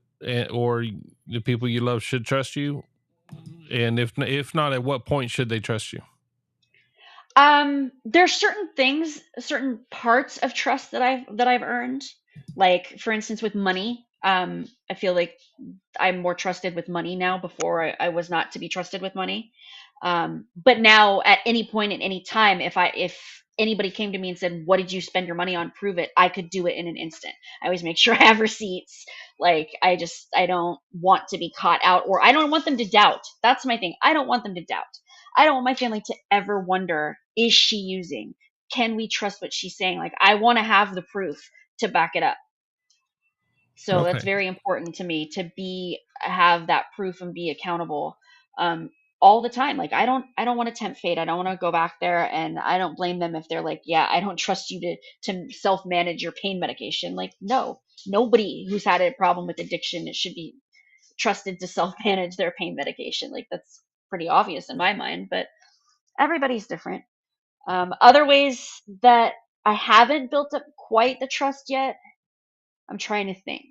or the people you love should trust you? And if not, at what point should they trust you? There's certain things, certain parts of trust that I've earned. Like for instance, with money, I feel like I'm more trusted with money now. Before I was not to be trusted with money. But now at any point at any time, if anybody came to me and said, "What did you spend your money on? Prove it," I could do it in an instant. I always make sure I have receipts. Like I don't want to be caught out, or I don't want them to doubt. That's my thing. I don't want them to doubt. I don't want my family to ever wonder, is she using? Can we trust what she's saying? Like I want to have the proof to back it up. So that's very important to me to have that proof and be accountable all the time. Like I don't want to tempt fate. I don't want to go back there, and I don't blame them if they're like, yeah, I don't trust you to self manage your pain medication. Like no, nobody who's had a problem with addiction should be trusted to self manage their pain medication. Like that's pretty obvious in my mind, but everybody's different. Other ways that I haven't built up quite the trust yet, I'm trying to think.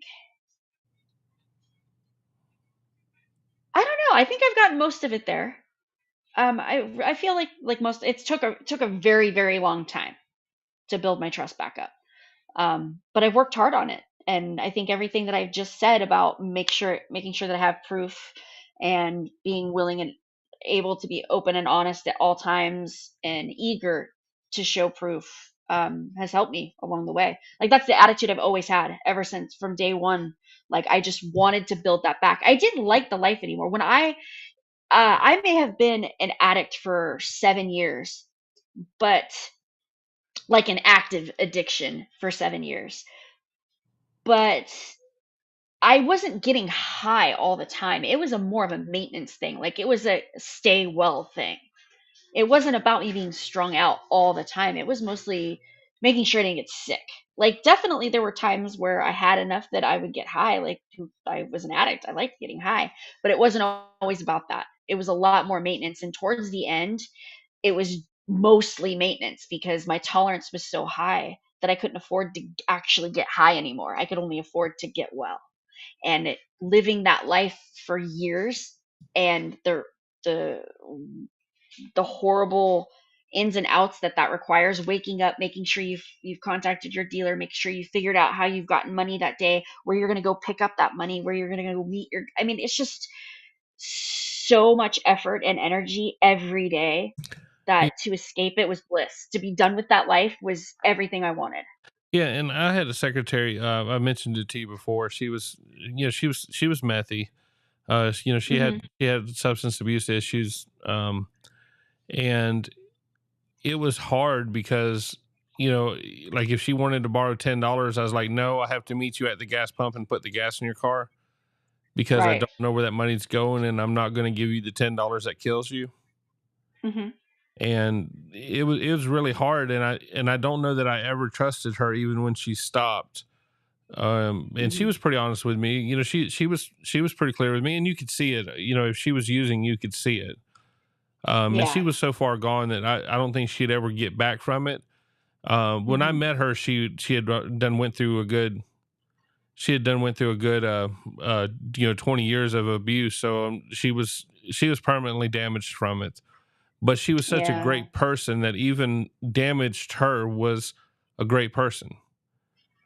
I don't know. I think I've gotten most of it there. I feel like most it took a very very long time to build my trust back up. But I've worked hard on it, and I think everything that I've just said about making sure that I have proof and being willing and able to be open and honest at all times and eager to show proof has helped me along the way. Like that's the attitude I've always had ever since from day one. Like I just wanted to build that back. I didn't like the life anymore. When I may have been an addict for 7 years, but like an active addiction for 7 years. But I wasn't getting high all the time. It was a more of a maintenance thing. Like it was a stay well thing. It wasn't about me being strung out all the time. It was mostly making sure I didn't get sick. Like definitely there were times where I had enough that I would get high. Like I was an addict. I liked getting high, but it wasn't always about that. It was a lot more maintenance. And towards the end, it was mostly maintenance because my tolerance was so high that I couldn't afford to actually get high anymore. I could only afford to get well. And living that life for years and the horrible ins and outs that requires, waking up, making sure you've contacted your dealer, make sure you figured out how you've gotten money that day, where you're going to go pick up that money, where you're going to go meet your, I mean, it's just so much effort and energy every day that to escape it was bliss. To be done with that life was everything I wanted. Yeah, and I had a secretary. I mentioned it to you before. She was, she was methy. She had substance abuse issues, and it was hard because like if she wanted to borrow $10, I was like, no, I have to meet you at the gas pump and put the gas in your car. because I Right. don't know where that money's going, and I'm not going to give you the $10 that kills you. Hmm. And it was really hard, and I don't know that I ever trusted her even when she stopped. And she Hmm. was pretty honest with me. You know, she was pretty clear with me, and you could see it. You know, if she was using, you could see it. And she Yeah. was so far gone that I don't think she'd ever get back from it. When I Hmm. met her, she had done went through a good she had done went through a good 20 years of abuse. So she was permanently damaged from it. But she was such a Yeah. great person that even damaged her was a great person.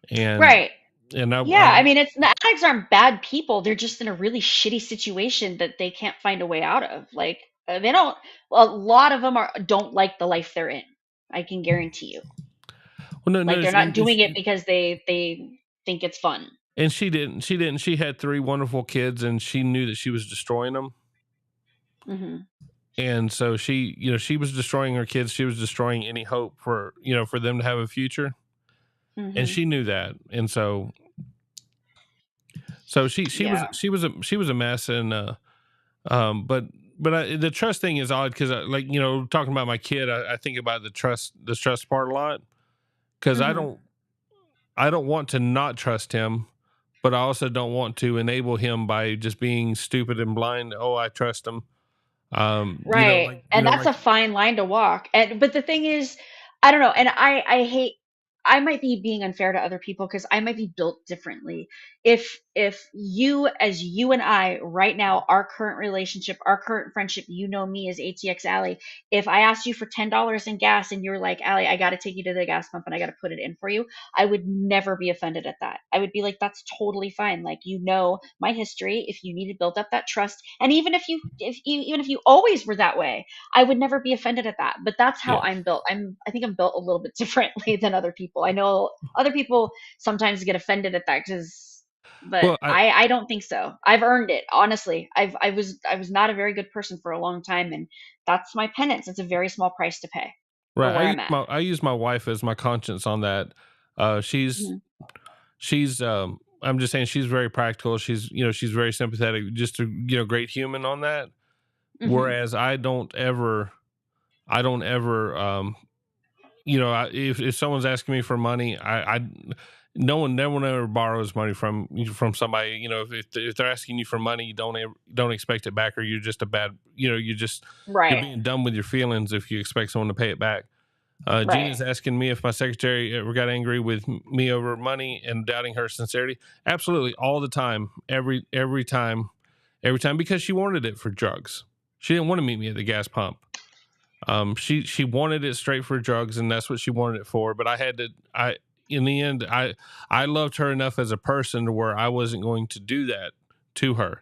And Right. Yeah. I I mean, it's the addicts aren't bad people. They're just in a really shitty situation that they can't find a way out of. Like they don't. A lot of them don't like the life they're in. I can guarantee you. well, no, Like no, they're not doing it because they think it's fun. and she didn't. She had 3 wonderful kids, and she knew that she was destroying them. Hmm. And so she was destroying her kids. She was destroying any hope for them to have a future. And Hmm. she knew that. And so Yeah. she was a mess. And but the trust thing is odd, because like, talking about my kid, I think about the trust part a lot, because Hmm. I don't want to not trust him, but I also don't want to enable him by just being stupid and blind. Oh, I trust him. Right. Like, And that's like, a fine line to walk. And but the thing is, I don't know, and I hate I might be being unfair to other people because I might be built differently. If you, as you and I right now, our current relationship, our current friendship, you know me as ATX Alli. If I asked you for $10 in gas and you're like, Alli, I got to take you to the gas pump and I got to put it in for you, I would never be offended at that. I would be like, that's totally fine. Like, you know my history. If you need to build up that trust, and even if you always were that way, I would never be offended at that. But that's how yeah. I'm built. I think I'm built a little bit differently than other people. I know other people sometimes get offended at that but Well, I don't think so. I've earned it, honestly. I was not a very good person for a long time, and that's my penance. It's a very small price to pay for right. where I'm at. I use my wife as my conscience on that. She's Hmm. I'm just saying, she's very practical. She's very sympathetic, just a great human on that. Hmm. Whereas I don't ever if someone's asking me for money, no one ever borrows money from somebody. If they're asking you for money, you don't expect it back, or you're just a bad, you're Right. being dumb with your feelings if you expect someone to pay it back. Right. Gina's asking me if my secretary ever got angry with me over money and doubting her sincerity. Absolutely, all the time, every time, because she wanted it for drugs. She didn't want to meet me at the gas pump. She wanted it straight for drugs, and that's what she wanted it for. But in the end, I loved her enough as a person to where I wasn't going to do that to her.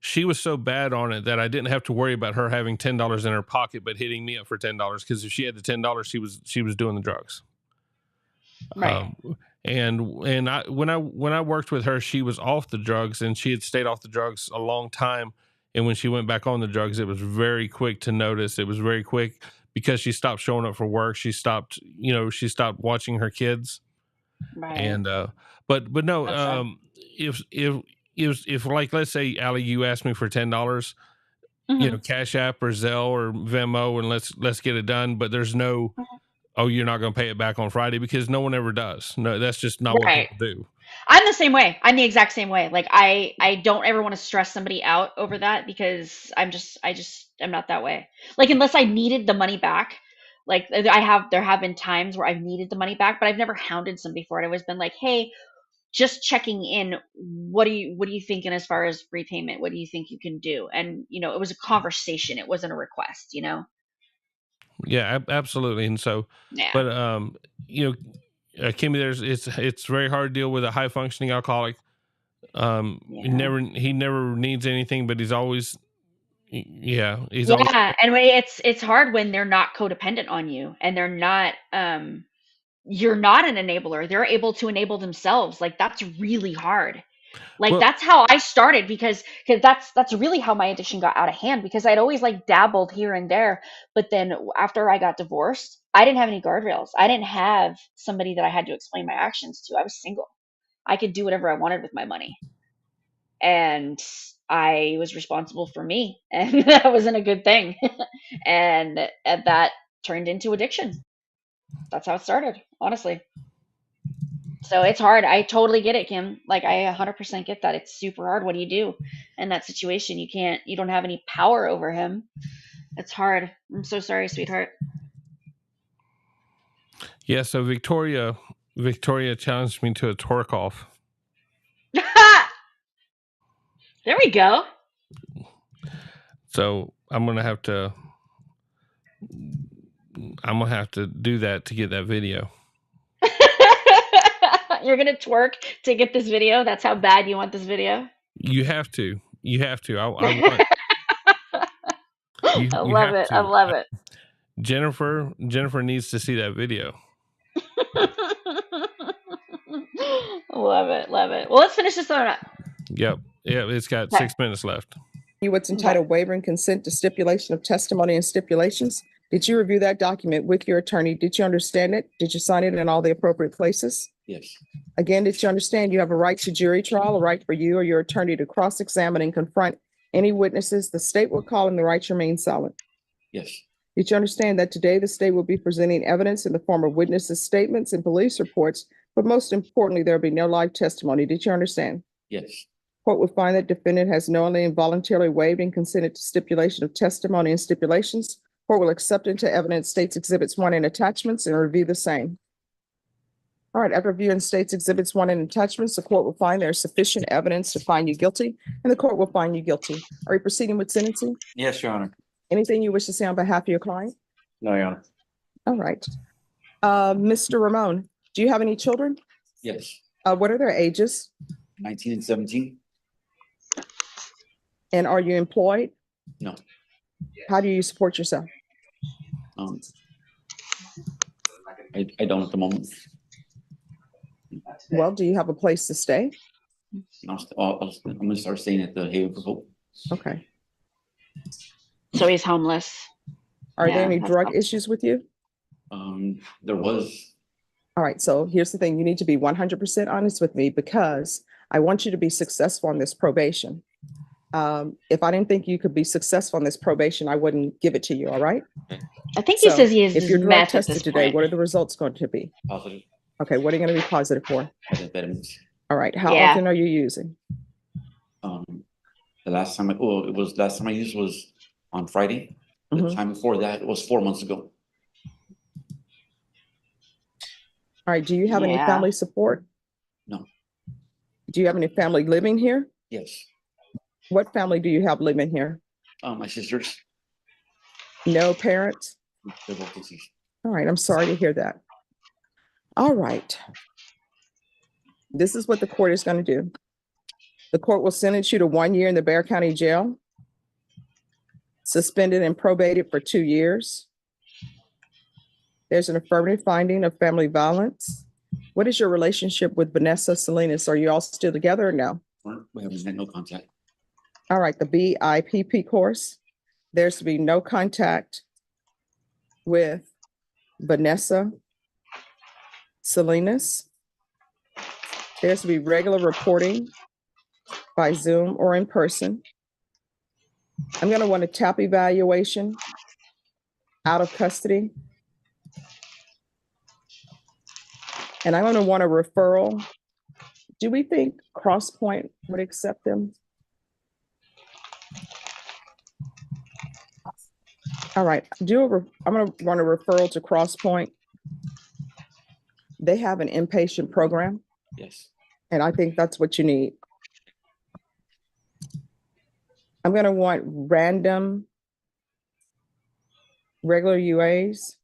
She was so bad on it that I didn't have to worry about her having $10 in her pocket, but hitting me up for $10, because if she had the $10, she was doing the drugs. Right. And when I worked with her, she was off the drugs, and she had stayed off the drugs a long time. And when she went back on the drugs, it was very quick to notice. It was very quick, because she stopped showing up for work. She stopped watching her kids. Right. And but no, That's sad. if like, let's say, Alli, you asked me for $10, Hmm. Cash App or Zelle or Venmo, and let's get it done. But there's no, oh, you're not going to pay it back on Friday, because no one ever does. No, that's just not what Right. people do. I'm the same way. I'm the exact same way. Like I don't ever want to stress somebody out over that because I'm not that way. Like unless I needed the money back. Like there have been times where I've needed the money back, but I've never hounded somebody for it. I've always been like, "Hey, just checking in. What are you thinking as far as repayment? What do you think you can do?" And it was a conversation. It wasn't a request. Yeah, absolutely. And so, Yeah. but you Kimmy, it's very hard to deal with a high functioning alcoholic. Yeah. He never needs anything, but he's always, yeah, he's always, Yeah, and it's hard when they're not codependent on you and they're not you're not an enabler. They're able to enable themselves. Like that's really hard. Like well, that's how I started because that's really how my addiction got out of hand because I'd always like dabbled here and there, but then after I got divorced, I didn't have any guardrails. I didn't have somebody that I had to explain my actions to. I was single. I could do whatever I wanted with my money. And I was responsible for me, and that wasn't a good thing. And that turned into addiction. That's how it started, honestly. So it's hard. I totally get it, Kim. Like, I 100% get that. It's super hard. What do you do in that situation? You don't have any power over him. It's hard. I'm so sorry, sweetheart. Yeah, so Victoria challenged me to a twerk off. There we go. So I'm gonna have to do that to get that video. You're gonna twerk to get this video? That's how bad you want this video? You have to. I want. I love it. I love it. Jennifer needs to see that video. Love it. Love it. Well, let's finish this one up. Yep. Yeah, it's got Okay. 6 minutes left. What's entitled waiver and consent to stipulation of testimony and stipulations. Did you review that document with your attorney? Did you understand it? Did you sign it in all the appropriate places? Yes. Again, did you understand you have a right to jury trial, a right for you or your attorney to cross-examine and confront any witnesses the state will call and the right to remain silent? Yes. Did you understand that today the state will be presenting evidence in the form of witnesses' statements and police reports, but most importantly, there will be no live testimony? Did you understand? Yes. Court will find that defendant has knowingly and voluntarily waived and consented to stipulation of testimony and stipulations. Court will accept into evidence State's Exhibits 1 and attachments and review the same. All right, after reviewing State's Exhibits 1 and attachments, the court will find there is sufficient evidence to find you guilty, and the court will find you guilty. Are you proceeding with sentencing? Yes, Your Honor. Anything you wish to say on behalf of your client? No, Your Honor. All right. Mr. Ramon, do you have any children? Yes. What are their ages? 19 and 17. And are you employed? No. How do you support yourself? I don't at the moment. Well, do you have a place to stay? I'm gonna start staying at the Haven for Hope. Okay. So he's homeless. Are there Yeah, any that's drug awesome. issues with you? There was. All right, so here's the thing. You need to be 100% honest with me because I want you to be successful on this probation. If I didn't think you could be successful on this probation, I wouldn't give it to you, all right? I think he says he has if you're drug meth at this tested today, point. what are the results going to be? Positive. Okay, what are you going to be positive for? Methamphetamines. All right, how Yeah. often are you using? The last time last time I used was on Friday. The time before that was 4 months ago. All right, do you have any Yeah. family support? No. Do you have any family living here? Yes. What family do you have living here? My sisters. No parents? They're both deceased. All right, I'm sorry to hear that. All right. This is what the court is going to do. The court will sentence you to 1 year in the Bexar County Jail, suspended and probated for 2 years. There's an affirmative finding of family violence. What is your relationship with Vanessa Salinas? Are you all still together or no? We haven't had no contact. All right, the BIPP course. There's to be no contact with Vanessa Salinas. There's to be regular reporting by Zoom or in person. I'm going to want a TAP evaluation out of custody. And I'm going to want a referral. Do we think Cross Point would accept them? All right, I'm going to want a referral to Cross Point. They have an inpatient program. Yes. And I think that's what you need. I'm going to want random regular UAs,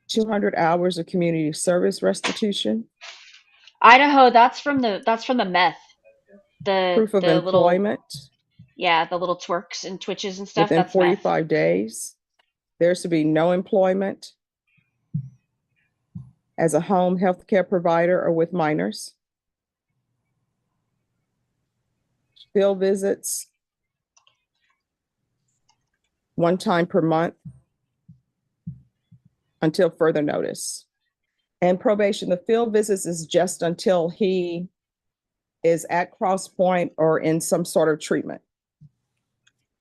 200 hours of community service restitution. Idaho, that's from the meth. Proof of the employment. The little twerks and twitches and stuff. Within That's meth. 45 days. There's to be no employment as a home health care provider or with minors. Field visits 1 time per month until further notice. And probation, the field visits is just until he is at cross point or in some sort of treatment.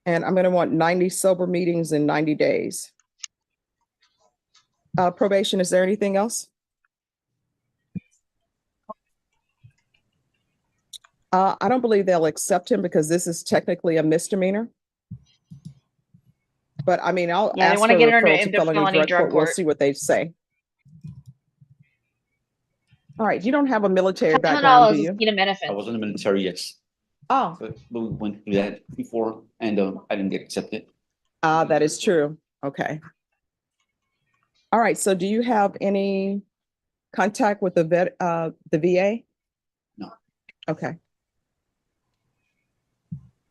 And I'm going to want 90 sober meetings in 90 days. Probation, is there anything else? I don't believe they'll accept him because this is technically a misdemeanor. But I mean, I'll Yeah, they ask want for to a get her referral to into felony felony drug drug court. We'll court. see what they say. All right, you don't have a military $1,000 background, do is you? acetaminophen. I was in the military, yes. Oh, But we went through that before and I didn't get accepted. that is true. Okay. All right, so do you have any contact with the VA? No. Okay.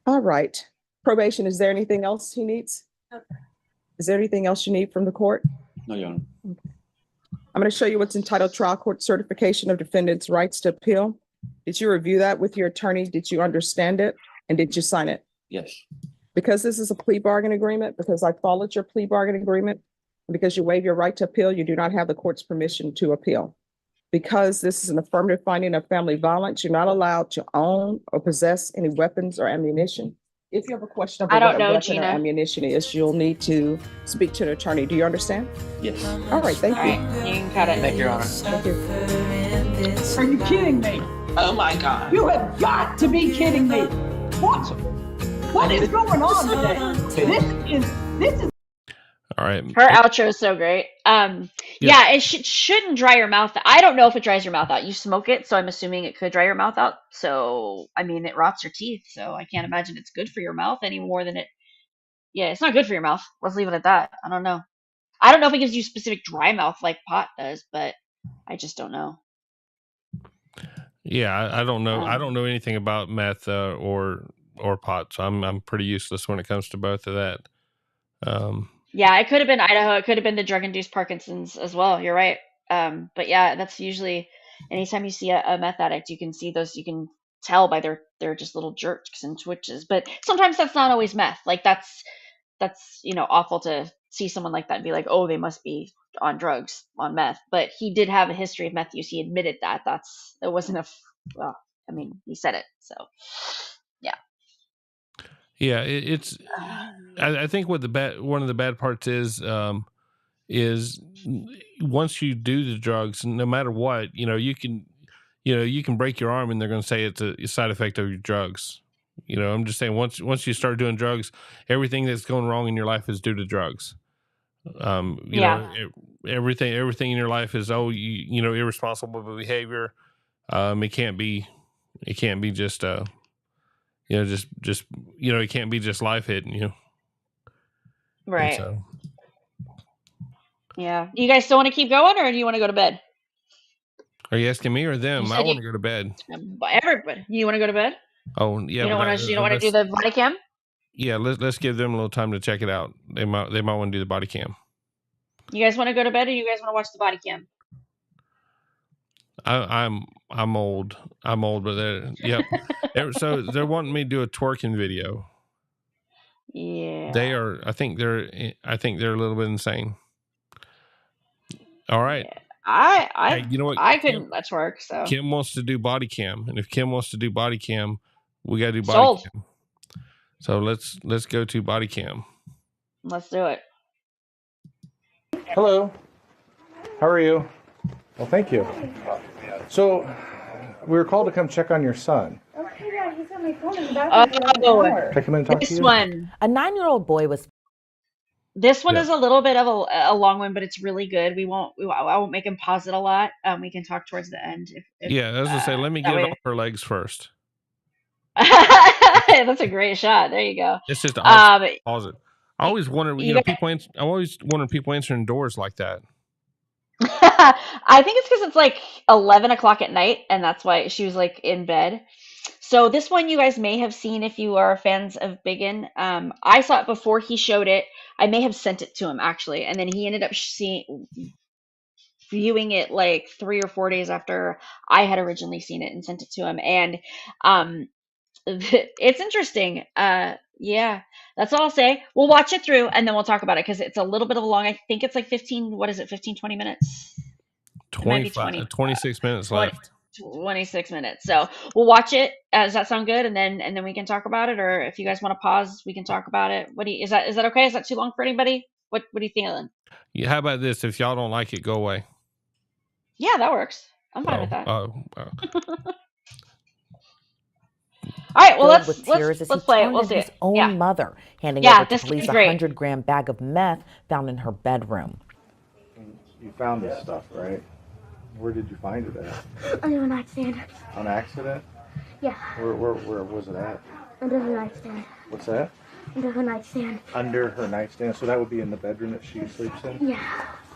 All right. Probation, is there anything else he needs? Okay. Is there anything else you need from the court? No, Your Honor. I'm going to show you what's entitled Trial Court Certification of Defendant's Rights to Appeal. Did you review that with your attorney? Did you understand it? And did you sign it? Yes. Because this is a plea bargain agreement, because I followed your plea bargain agreement, because you waive your right to appeal, you do not have the court's permission to appeal. Because this is an affirmative finding of family violence, you're not allowed to own or possess any weapons or ammunition. If you have a question I about don't what a know, weapon or Gina. ammunition is, you'll need to speak to an attorney. Do you understand? Yes. All right, thank All you. right, you can cut it. Thank you, Your Honor. Thank you. Are you kidding me? Oh my God. You have got to be kidding me. What is going on today? This is All right. Her outro is so great. Yeah, it shouldn't dry your mouth. I don't know if it dries your mouth out. You smoke it, so I'm assuming it could dry your mouth out. So, I mean, it rots your teeth. So I can't imagine it's good for your mouth any more than it. Yeah, it's not good for your mouth. Let's leave it at that. I don't know. I don't know if it gives you specific dry mouth like pot does, but I just don't know. Yeah, I don't know. I don't know anything about meth or pot, so I'm pretty useless when it comes to both of that. Yeah, it could have been Idaho. It could have been the drug-induced Parkinson's as well. You're right. But yeah, that's usually anytime you see a meth addict, you can see those. You can tell by their just little jerks and twitches. But sometimes that's not always meth. Like that's awful to see someone like that and be like, oh, they must be on drugs, on meth. But he did have a history of meth use. He admitted that. It wasn't well, I mean, he said it. So yeah. Yeah, it's. I think what one of the bad parts is once you do the drugs, no matter what, you can break your arm and they're going to say it's a side effect of your drugs. I'm just saying once you start doing drugs, everything that's going wrong in your life is due to drugs. Everything in your life is irresponsible behavior. It can't be just it can't be just life hitting you. Right. So, yeah. You guys still want to keep going, or do you want to go to bed? are you asking me or them? I want to go to bed. Everybody, you want to go to bed? Oh yeah. You don't want to do the body cam? Yeah, let's give them a little time to check it out. They might want to do the body cam. You guys want to go to bed, or you guys want to watch the body cam? I'm old, but yep. So they're wanting me to do a twerking video. Yeah. They are. I think they're a little bit insane. All right. Yeah. Hey, you know what? I couldn't twerk. So Kim wants to do body cam, and if Kim wants to do body cam, we got to do body cam. So let's go to body cam. Let's do it. Hello. How are you? Well, thank you. So, we were called to come check on your son. Okay, Dad, he's on my phone in the bathroom. Can I come in and talk to you? This one. A 9-year-old boy was. This one is a little bit of a long one, but it's really good. I won't make him pause it a lot. We can talk towards the end. Yeah, I was gonna say, let me get it off her legs first. That's a great shot. There you go. It's just pause it. I always wonder, I always wonder people answering doors like that. I think it's because it's like 11 o'clock at night, and that's why she was like in bed. So this one you guys may have seen if you are fans of Biggin. I saw it before he showed it. I may have sent it to him actually, and then he ended up viewing it like 3 or 4 days after I had originally seen it and sent it to him. And it's interesting. Yeah, that's all I'll say. We'll watch it through and then we'll talk about it because it's a little bit of a long. I think it's like 15. What is it? 15, 20 minutes. might be 20. 26 minutes 20 left. 26 minutes. So we'll watch it. Does that sound good? And then we can talk about it. Or if you guys want to pause, we can talk about it. Is that okay? Is that too long for anybody? What are you feeling? Yeah, how about this? If y'all don't like it, go away. Yeah, that works. I'm fine with that. Oh. All right, well, Filled with tears as he let's play it. turned We'll in see his it. own Yeah. mother, handing Yeah, over to this could be police a great. 100-gram bag of meth found in her bedroom. You found this stuff, right? Where did you find it at? Under the nightstand. On accident? Yeah, Where was it at? under the nightstand. What's that? Under the nightstand. Under her nightstand. So that would be in the bedroom that she sleeps in? Yeah.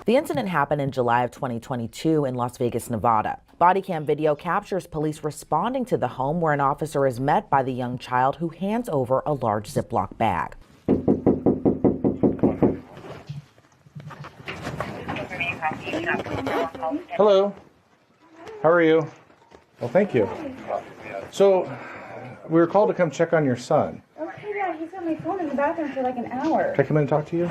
The incident happened in July of 2022 in Las Vegas, Nevada. Body cam video captures police responding to the home where an officer is met by the young child who hands over a large Ziploc bag. Hello. How are you? Well, thank you. So, we were called to come check on your son. Okay, Dad, he's on my phone in the bathroom for like an hour. Can I come in and talk to you?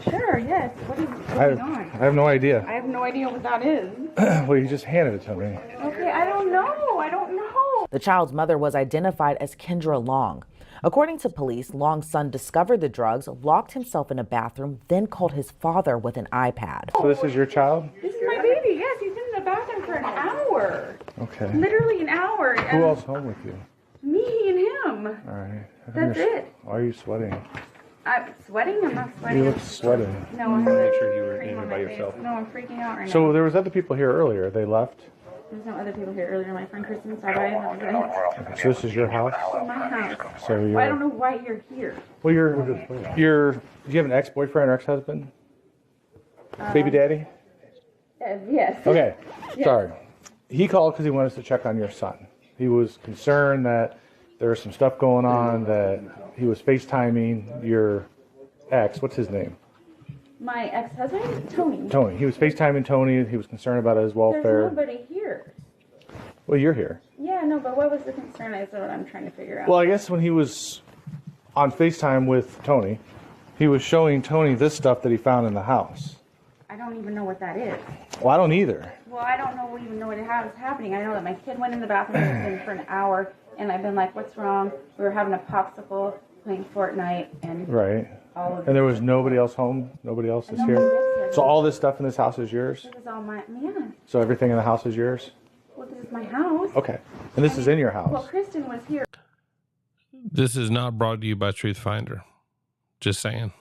Sure, yes. What is going on? I have no idea. I have no idea what that is. Well, you just handed it to me. Okay, I don't know. I don't know. The child's mother was identified as Kendra Long. According to police, Long's son discovered the drugs, locked himself in a bathroom, then called his father with an iPad. So this is your child? This is my baby. Yes, he's in the bathroom for an hour. Okay. Literally an hour. Who else home with you? Me and him. All right. That's it. Why are you sweating? I'm sweating. I'm not sweating. You look sweating. No, I'm Make sure you were in here by yourself. No, I'm freaking out right now. So there was other people here earlier. They left. There's no other people here earlier. My friend Kristen saw by. That was it. Okay, so this is your house. My house. So you're. Well, I don't know why you're here. Well, you're. Do you have an ex-boyfriend or ex-husband? Baby daddy. Yes. Okay. Yes. Sorry. He called because he wanted us to check on your son. He was concerned that there was some stuff going on, that he was FaceTiming your ex. What's his name? My ex-husband, Tony. Tony. He was FaceTiming Tony. He was concerned about his welfare. There's nobody here. Well, you're here. Yeah, no, but what was the concern? That's what I'm trying to figure out. Well, I guess when he was on FaceTime with Tony, he was showing Tony this stuff that he found in the house. I don't even know what that is. Well, I don't either. Well, I don't even know what is happening. I know that my kid went in the bathroom and for an hour, and I've been like, what's wrong? We were having a popsicle, playing Fortnite, and Right. all of And there was nobody else home? Nobody else is Nobody here? else here. So all this stuff in this house is yours? This is all my, yeah. So everything in the house is yours? Well, this is my house. Okay. And this is in your Well, house? Kristen was here. This is not brought to you by Truth Finder. Just saying.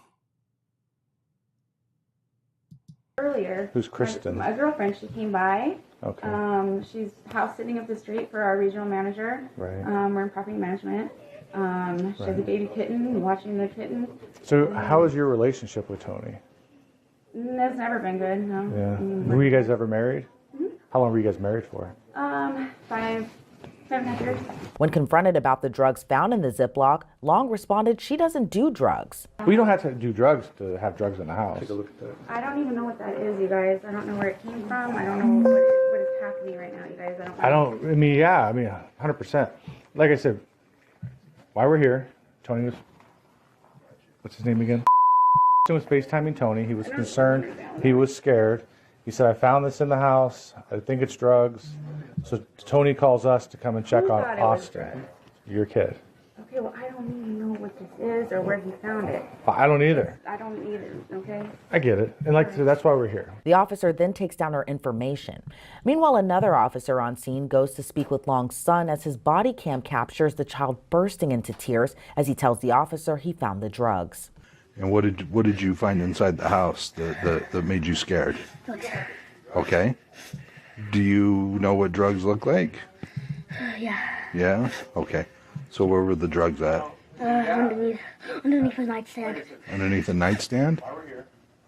Earlier. Who's Kristen? My girlfriend, she came by. Okay. She's house sitting up the street for our regional manager. Right. We're in property management. She has a baby kitten, watching the kitten. So how is your relationship with Tony? That's never been good, no. Yeah. Were you guys ever married? How long were you guys married for? 5.5 years. When confronted about the drugs found in the Ziploc, Long responded she doesn't do drugs. Well, you don't have to do drugs to have drugs in the house. Take a look at that. I don't even know what that is, you guys. I don't know where it came from. I don't know what is happening right now, you guys. I don't know. 100%. Like I said, why we're here, Tony was, what's his name again? Was FaceTiming Tony. He was concerned. He was scared. He said, I found this in the house. I think it's drugs. So Tony calls us to come and check on thought it was Austin, your kid. Okay, well, I don't even know what this is or where he found it. I don't either. I don't either, okay? I get it. And like I said, that's why we're here. The officer then takes down her information. Meanwhile, another officer on scene goes to speak with Long's son as his body cam captures the child bursting into tears as he tells the officer he found the drugs. And what did you find inside the house that made you scared? Okay. Do you know what drugs look like? Yeah. Yeah? Okay. So where were the drugs at? Underneath the nightstand. Underneath the nightstand?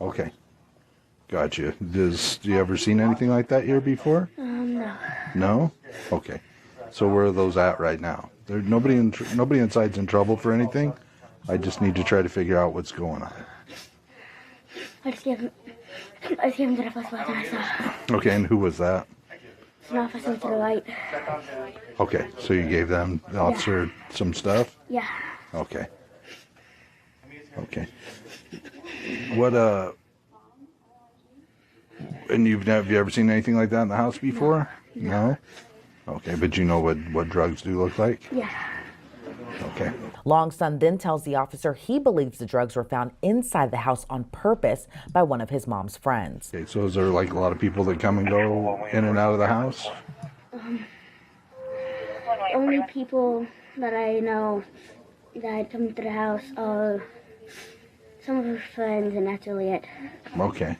Okay. Gotcha. Do you ever seen anything like that here before? No. No? Okay. So where are those at right now? Nobody inside's in trouble for anything. I just need to try to figure out what's going on. I just gave him the first weapon I saw. Okay, and who was that? It's an officer to the right. Okay, so you gave them, the officer, some stuff? Yeah. Okay. Okay. What And have you ever seen anything like that in the house before? No. Okay, but you know what drugs do look like? Yeah. Okay. Long's son then tells the officer he believes the drugs were found inside the house on purpose by one of his mom's friends. Okay, so is there like a lot of people that come and go in and out of the house? Only people that I know that come to the house are some of her friends, and that's really it. Okay.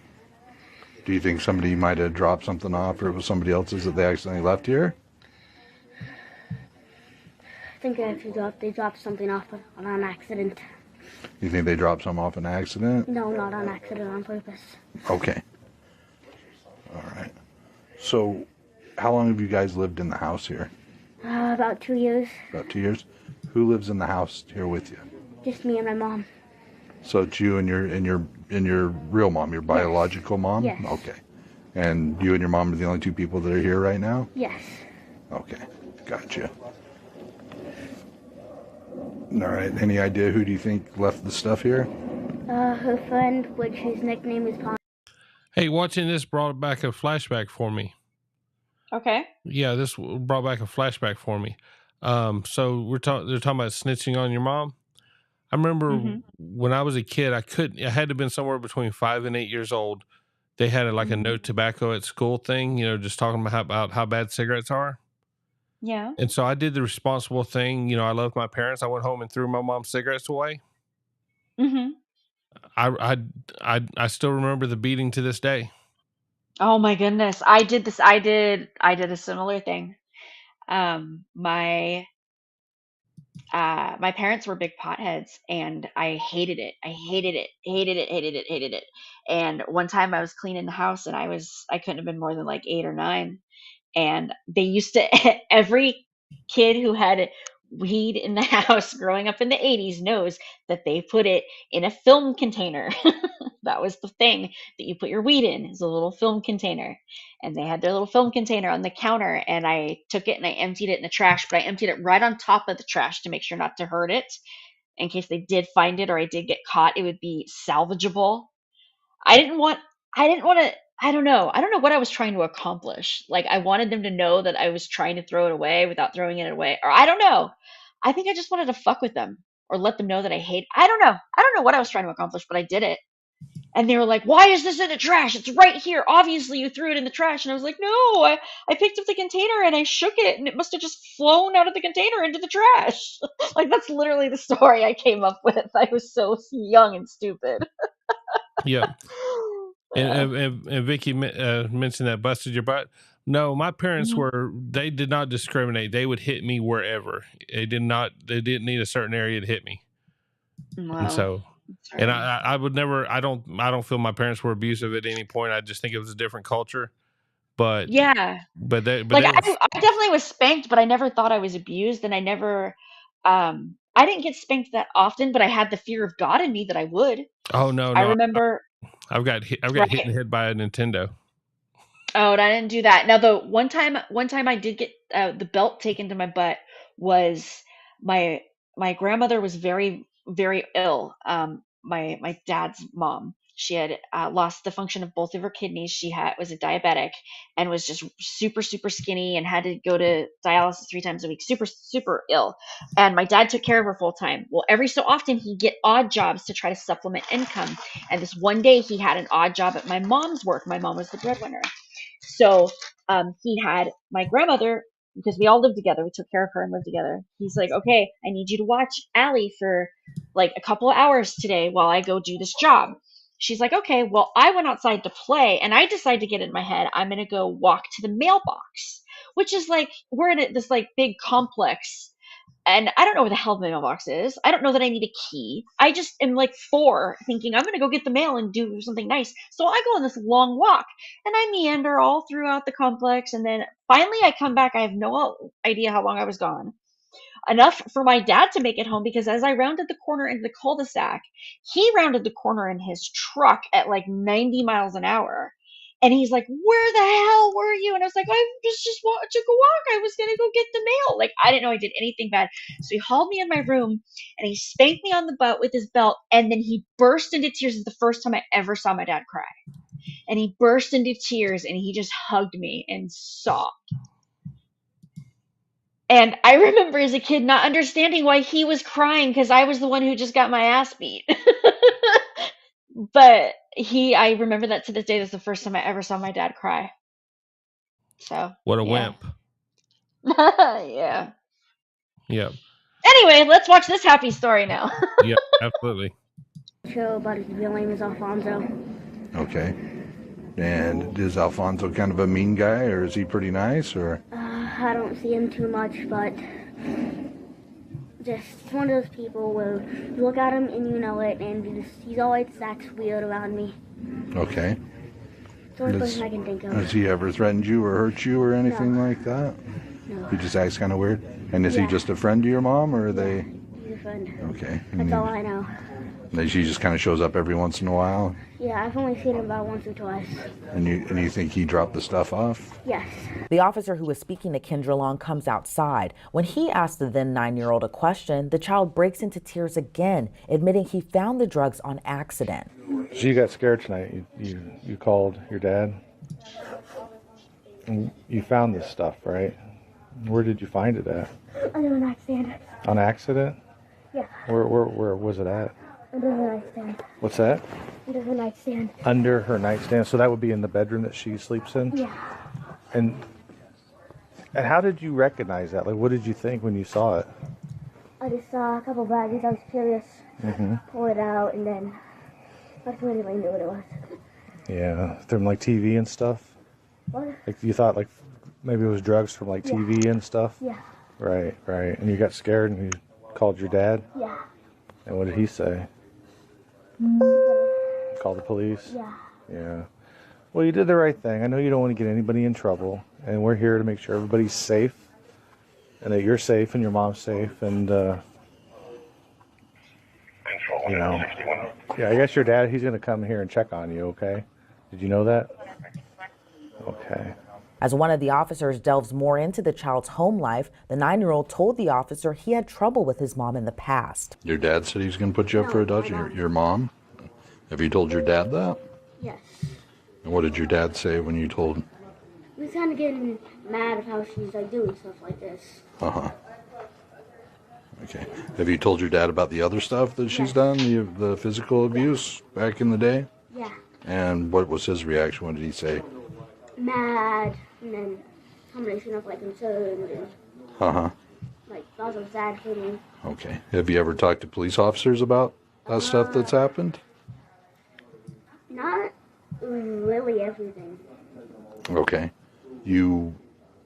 Do you think somebody might have dropped something off, or it was somebody else's that they accidentally left here? I think they dropped something off on an accident. You think they dropped some off an accident? No, not on accident, on purpose. Okay. All right. So, how long have you guys lived in the house here? About 2 years. About 2 years. Who lives in the house here with you? Just me and my mom. So it's you and your real mom, your biological mom? Yes. Okay. And you and your mom are the only two people that are here right now? Yes. Okay. Gotcha. All right. Any idea who do you think left the stuff here? Her friend, which his nickname is Pond. Hey, watching this brought back a flashback for me. Okay. Yeah, this brought back a flashback for me. So they're talking about snitching on your mom. I remember when I was a kid, I had to have been somewhere between 5 and 8 years old. They had a no tobacco at school thing, just talking about how bad cigarettes are. Yeah. And so I did the responsible thing. I loved my parents. I went home and threw my mom's cigarettes away. Mm-hmm. I still remember the beating to this day. Oh my goodness. I did a similar thing. My parents were big potheads, and I hated it. I hated it, hated it, hated it, hated it. And one time I was cleaning the house, and I couldn't have been more than like 8 or 9. And they used to, every kid who had weed in the house growing up in the 80s knows that they put it in a film container. That was the thing that you put your weed in, is a little film container. And they had their little film container on the counter, and I took it and I emptied it in the trash, but I emptied it right on top of the trash to make sure not to hurt it. In case they did find it or I did get caught, it would be salvageable. I didn't want to, I don't know. I don't know what I was trying to accomplish. Like, I wanted them to know that I was trying to throw it away without throwing it away. Or I don't know. I think I just wanted to fuck with them or let them know that I hate. I don't know. I don't know what I was trying to accomplish, but I did it. And they were like, "Why is this in the trash? It's right here. Obviously you threw it in the trash." And I was like, "No, I picked up the container and I shook it, and it must have just flown out of the container into the trash." Like, that's literally the story I came up with. I was so young and stupid. Yeah. And Vicky mentioned that busted your butt. No, my parents they did not discriminate. They would hit me wherever. They didn't need a certain area to hit me. Wow. And so, and I would never, I don't feel my parents were abusive at any point. I just think it was a different culture. But yeah, but I definitely was spanked, but I never thought I was abused, and I never, I didn't get spanked that often, but I had the fear of God in me that I would. Oh no, I remember. I've got hit in the head by a Nintendo. Oh, and I didn't do that. Now, the one time I did get the belt taken to my butt was my grandmother was very, very ill. My dad's mom. She had lost the function of both of her kidneys. She was a diabetic and was just super, super skinny and had to go to dialysis 3 times a week. Super, super ill. And my dad took care of her full time. Well, every so often he'd get odd jobs to try to supplement income. And this one day he had an odd job at my mom's work. My mom was the breadwinner. So he had my grandmother, because we all lived together. We took care of her and lived together. He's like, "Okay, I need you to watch Alli for like a couple of hours today while I go do this job." She's like, "Okay." Well, I went outside to play, and I decided to get in my head, I'm going to go walk to the mailbox, which is like, we're in this like big complex. And I don't know where the hell the mailbox is. I don't know that I need a key. I just am like 4 thinking I'm going to go get the mail and do something nice. So I go on this long walk and I meander all throughout the complex. And then finally I come back. I have no idea how long I was gone. Enough for my dad to make it home, because as I rounded the corner into the cul-de-sac, he rounded the corner in his truck at like 90 miles an hour. And he's like, "Where the hell were you?" And I was like, "I just took a walk. I was going to go get the mail." Like, I didn't know I did anything bad. So he hauled me in my room and he spanked me on the butt with his belt. And then he burst into tears. It's the first time I ever saw my dad cry. And he burst into tears and he just hugged me and sobbed. And I remember as a kid not understanding why he was crying because I was the one who just got my ass beat. But I remember that to this day. That's the first time I ever saw my dad cry. So What a yeah. wimp. Yeah. Yep. Anyway, let's watch this happy story now. Yep, absolutely. Show, but his real name is Alfonso. Okay. And is Alfonso kind of a mean guy, or is he pretty nice, or? I don't see him too much, but just one of those people where you look at him and you know it, and he's always acts weird around me. Okay. It's the only person I can think of. Has he ever threatened you or hurt you or anything like that? No. He just acts kind of weird? And is he Yeah. just a friend to your mom, or are they? He's a friend. Okay. That's all I know. And she just kind of shows up every once in a while? Yeah, I've only seen him about once or twice. And you think he dropped the stuff off? Yes. The officer who was speaking to Kendra Long comes outside. When he asked the then 9-year-old a question, the child breaks into tears again, admitting he found the drugs on accident. So you got scared tonight. You called your dad. And you found this stuff, right? Where did you find it at? Under the nightstand. On accident? Yeah. Where was it at? Under the nightstand. What's that? Under the nightstand. Under her nightstand. So that would be in the bedroom that she sleeps in? Yeah. And how did you recognize that? Like, what did you think when you saw it? I just saw a couple baggies. I was curious. Mm-hmm. Pull it out, and then that's when I knew what it was. Yeah, from like TV and stuff? What? Like you thought like maybe it was drugs from like TV and stuff? Yeah. Right. And you got scared and you called your dad? Yeah. And what did he say? Call the police? Yeah. Yeah. Well, you did the right thing. I know you don't want to get anybody in trouble, and we're here to make sure everybody's safe, and that you're safe and your mom's safe, and you know, yeah, I guess your dad, he's going to come here and check on you, okay? Did you know that? Okay. As one of the officers delves more into the child's home life, the 9-year-old told the officer he had trouble with his mom in the past. Your dad said he's going to put you up for adoption? Your mom? Have you told your dad that? Yes. And what did your dad say when you told him? He was kind of getting mad at how she's like doing stuff like this. Uh-huh. Okay. Have you told your dad about the other stuff that she's done, the physical abuse back in the day? Yeah. And what was his reaction? What did he say? Mad, and then combination of like concerned and Uh-huh. like lots of sad feelings. Okay. Have you ever talked to police officers about that stuff that's happened? Not really everything. Okay. You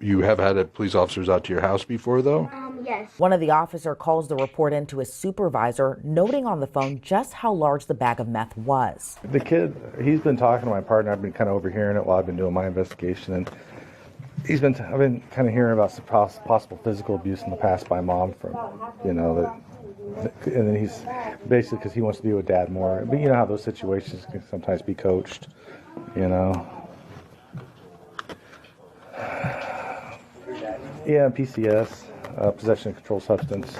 have had police officers out to your house before, though? Yes. One of the officer calls the report in to his supervisor, noting on the phone just how large the bag of meth was. The kid, he's been talking to my partner. I've been kind of overhearing it while I've been doing my investigation, and I've been kind of hearing about some possible physical abuse in the past by mom from, and then he's basically because he wants to be with dad more. But you know how those situations can sometimes be coached, Yeah, PCS, possession of controlled substance.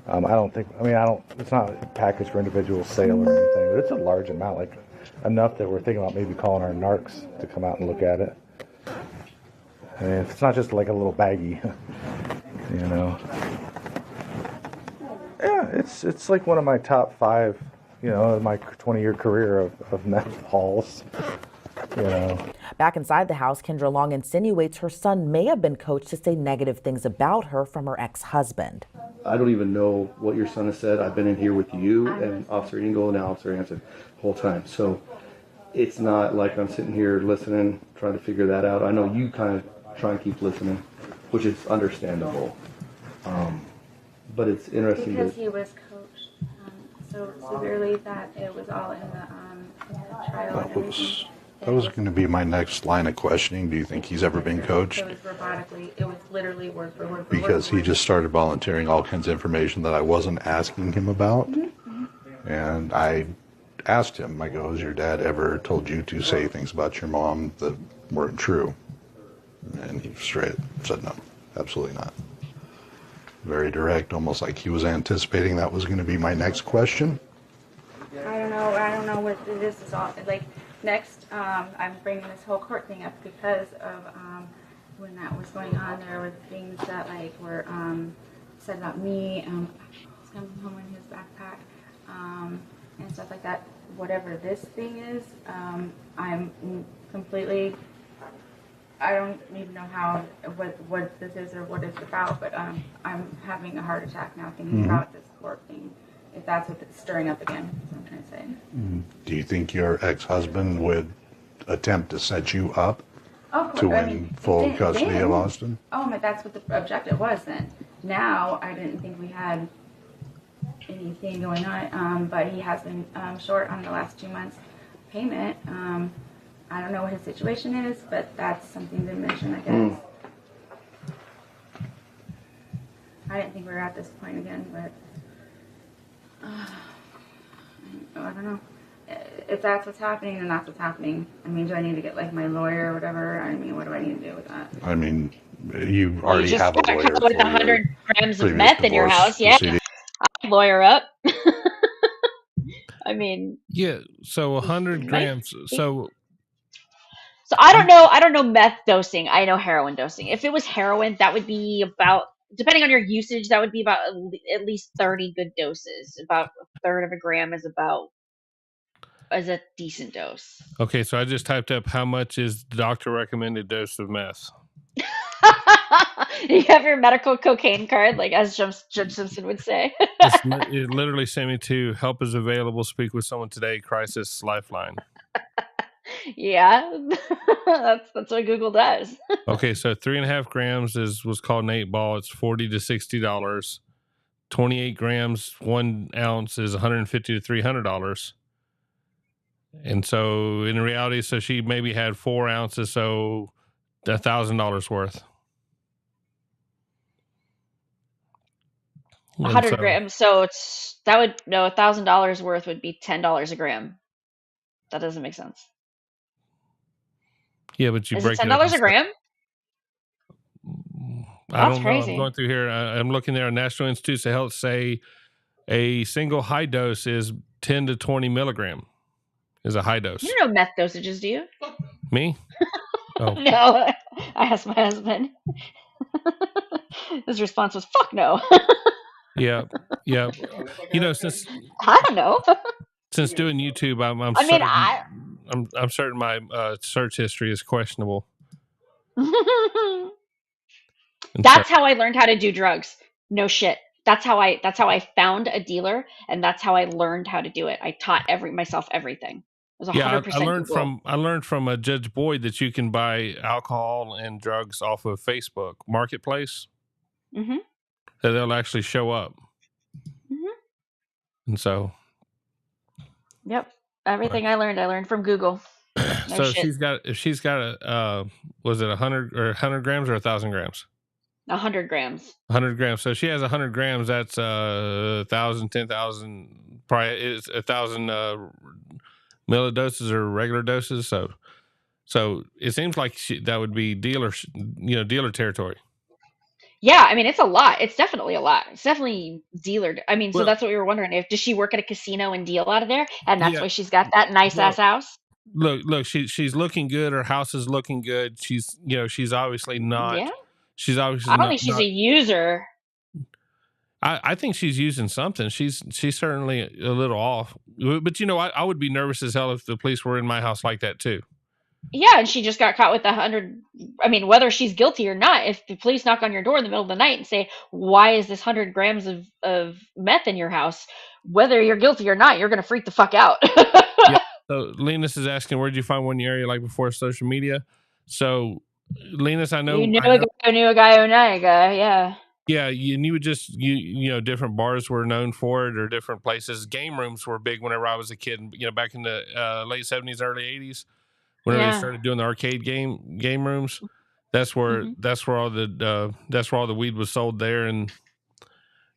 It's not a package for individual sale or anything, but it's a large amount, like enough that we're thinking about maybe calling our narcs to come out and look at it. I mean, it's not just like a little baggie, Yeah, it's like one of my top 5, in my 20-year career of meth hauls, Back inside the house, Kendra Long insinuates her son may have been coached to say negative things about her from her ex-husband. I don't even know what your son has said. I've been in here with you and Officer Engel and Officer Hanson the whole time. So it's not like I'm sitting here listening, trying to figure that out. I know you kind of try and keep listening, which is understandable. But it's interesting because he was coached so severely that it was all in the trial and everything. That was going to be my next line of questioning. Do you think he's ever been coached? It was robotically. It was literally word for word. Because he just started volunteering all kinds of information that I wasn't asking him about. Mm-hmm. And I asked him, I go, has your dad ever told you to say things about your mom that weren't true? And he straight said no, absolutely not. Very direct, almost like he was anticipating that was going to be my next question. I don't know what this is all like. next, I'm bringing this whole court thing up because of when that was going on. There were things that like were said about me. He's coming home in his backpack and stuff like that. Whatever this thing is, I'm completely. I don't even know what this is or what it's about, but I'm having a heart attack now thinking about this court thing. If that's what it's stirring up again, that's what I'm trying to say. Do you think your ex-husband would attempt to set you up to win full custody of Austin? Oh, but that's what the objective was then. Now, I didn't think we had anything going on, but he has been short on the last 2 months payment. I don't know what his situation is, but that's something to mention, I guess. I didn't think we were at this point again, but I don't know. If that's what's happening, then that's what's happening. I mean, do I need to get like my lawyer or whatever? I mean, what do I need to do with that? I mean, you already have a lawyer with 100 grams of meth in your house. Yeah, I'll lawyer up. I mean, yeah. So 100 grams. So I don't know meth dosing. I know heroin dosing. If it was heroin, that would be about, depending on your usage, that would be about at least 30 good doses. About a third of a gram is a decent dose. Okay, so I just typed up how much is the doctor recommended dose of meth. You have your medical cocaine card, like as Judge Simpson would say. It literally sent me to help is available. Speak with someone today. Crisis lifeline. Yeah, that's what Google does. Okay, so 3.5 grams was called an 8-ball. It's $40 to $60. 28 grams, 1 ounce is $150 to $300. And so in reality, so she maybe had 4 ounces, so $1,000 worth. 100 grams. So $1,000 worth would be $10 a gram. That doesn't make sense. Yeah, but you Is break it it up. $10 a gram? I don't know. I'm going through here. I'm looking there. National Institutes of Health say a single high dose is 10 to 20 milligram is a high dose. You don't know meth dosages, do you? Me? Oh. No, I asked my husband. His response was, "Fuck no." Yeah. You know, since I don't know. Since doing YouTube, I'm certain my search history is questionable. That's how I learned how to do drugs. No shit. That's how I found a dealer, and that's how I learned how to do it. I taught myself everything. It was 100% I learned from Judge Boyd that you can buy alcohol and drugs off of Facebook Marketplace. Mm-hmm. That they'll actually show up. Mm-hmm. And so. Yep. Everything I learned from Google. No so shit. she's got a was it 100 grams or 1,000 grams? 100 grams. 100 grams. So she has 100 grams. That's 1,000, 10,000. Probably it's 1,000 millidoses or regular doses. So it seems like that would be dealer territory. Yeah, I mean it's a lot. It's definitely a lot. It's definitely dealer. I mean, so that's what we were wondering. Does she work at a casino and deal out of there, and that's why she's got that nice ass house? Look, she's looking good. Her house is looking good. She's obviously not. Yeah. She's obviously. I don't think she's a user. I think she's using something. She's certainly a little off. But I would be nervous as hell if the police were in my house like that too. Yeah, and she just got caught with 100. I mean, whether she's guilty or not, if the police knock on your door in the middle of the night and say, "Why is this 100 grams of meth in your house?" Whether you're guilty or not, you're gonna freak the fuck out. Yeah. So Linus is asking, where did you find one in your area like before social media? So Linus, I know you knew a guy who knew a guy. Yeah. Yeah, you would just different bars were known for it, or different places. Game rooms were big whenever I was a kid. Back in the late 70s, early 80s. Whenever they started doing the arcade game rooms, that's where all the weed was sold there, and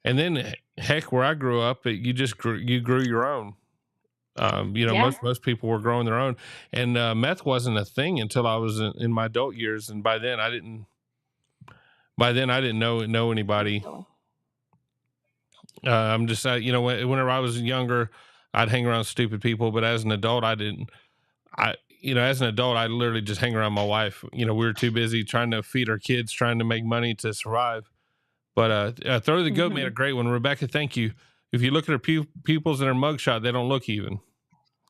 then heck, where I grew up, you grew your own. Most people were growing their own, and meth wasn't a thing until I was in my adult years, and by then I didn't know anybody. I'm just whenever I was younger, I'd hang around stupid people, but as an adult, I didn't. as an adult, I literally just hang around my wife. We were too busy trying to feed our kids, trying to make money to survive. But Throw the Goat made a great one. Rebecca, thank you. If you look at her pupils in her mugshot, they don't look even.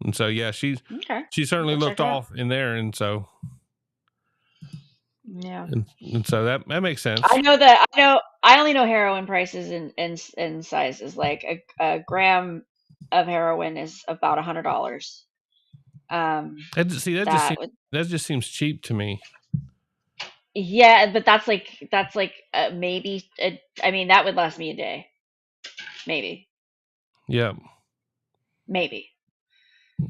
And so, yeah, she certainly looked off in there. And so, yeah. And so that makes sense. I only know heroin prices and sizes. Like a gram of heroin is about $100. That just seems cheap to me. Yeah, but that's like maybe I mean that would last me a day. Maybe. Yeah. Maybe.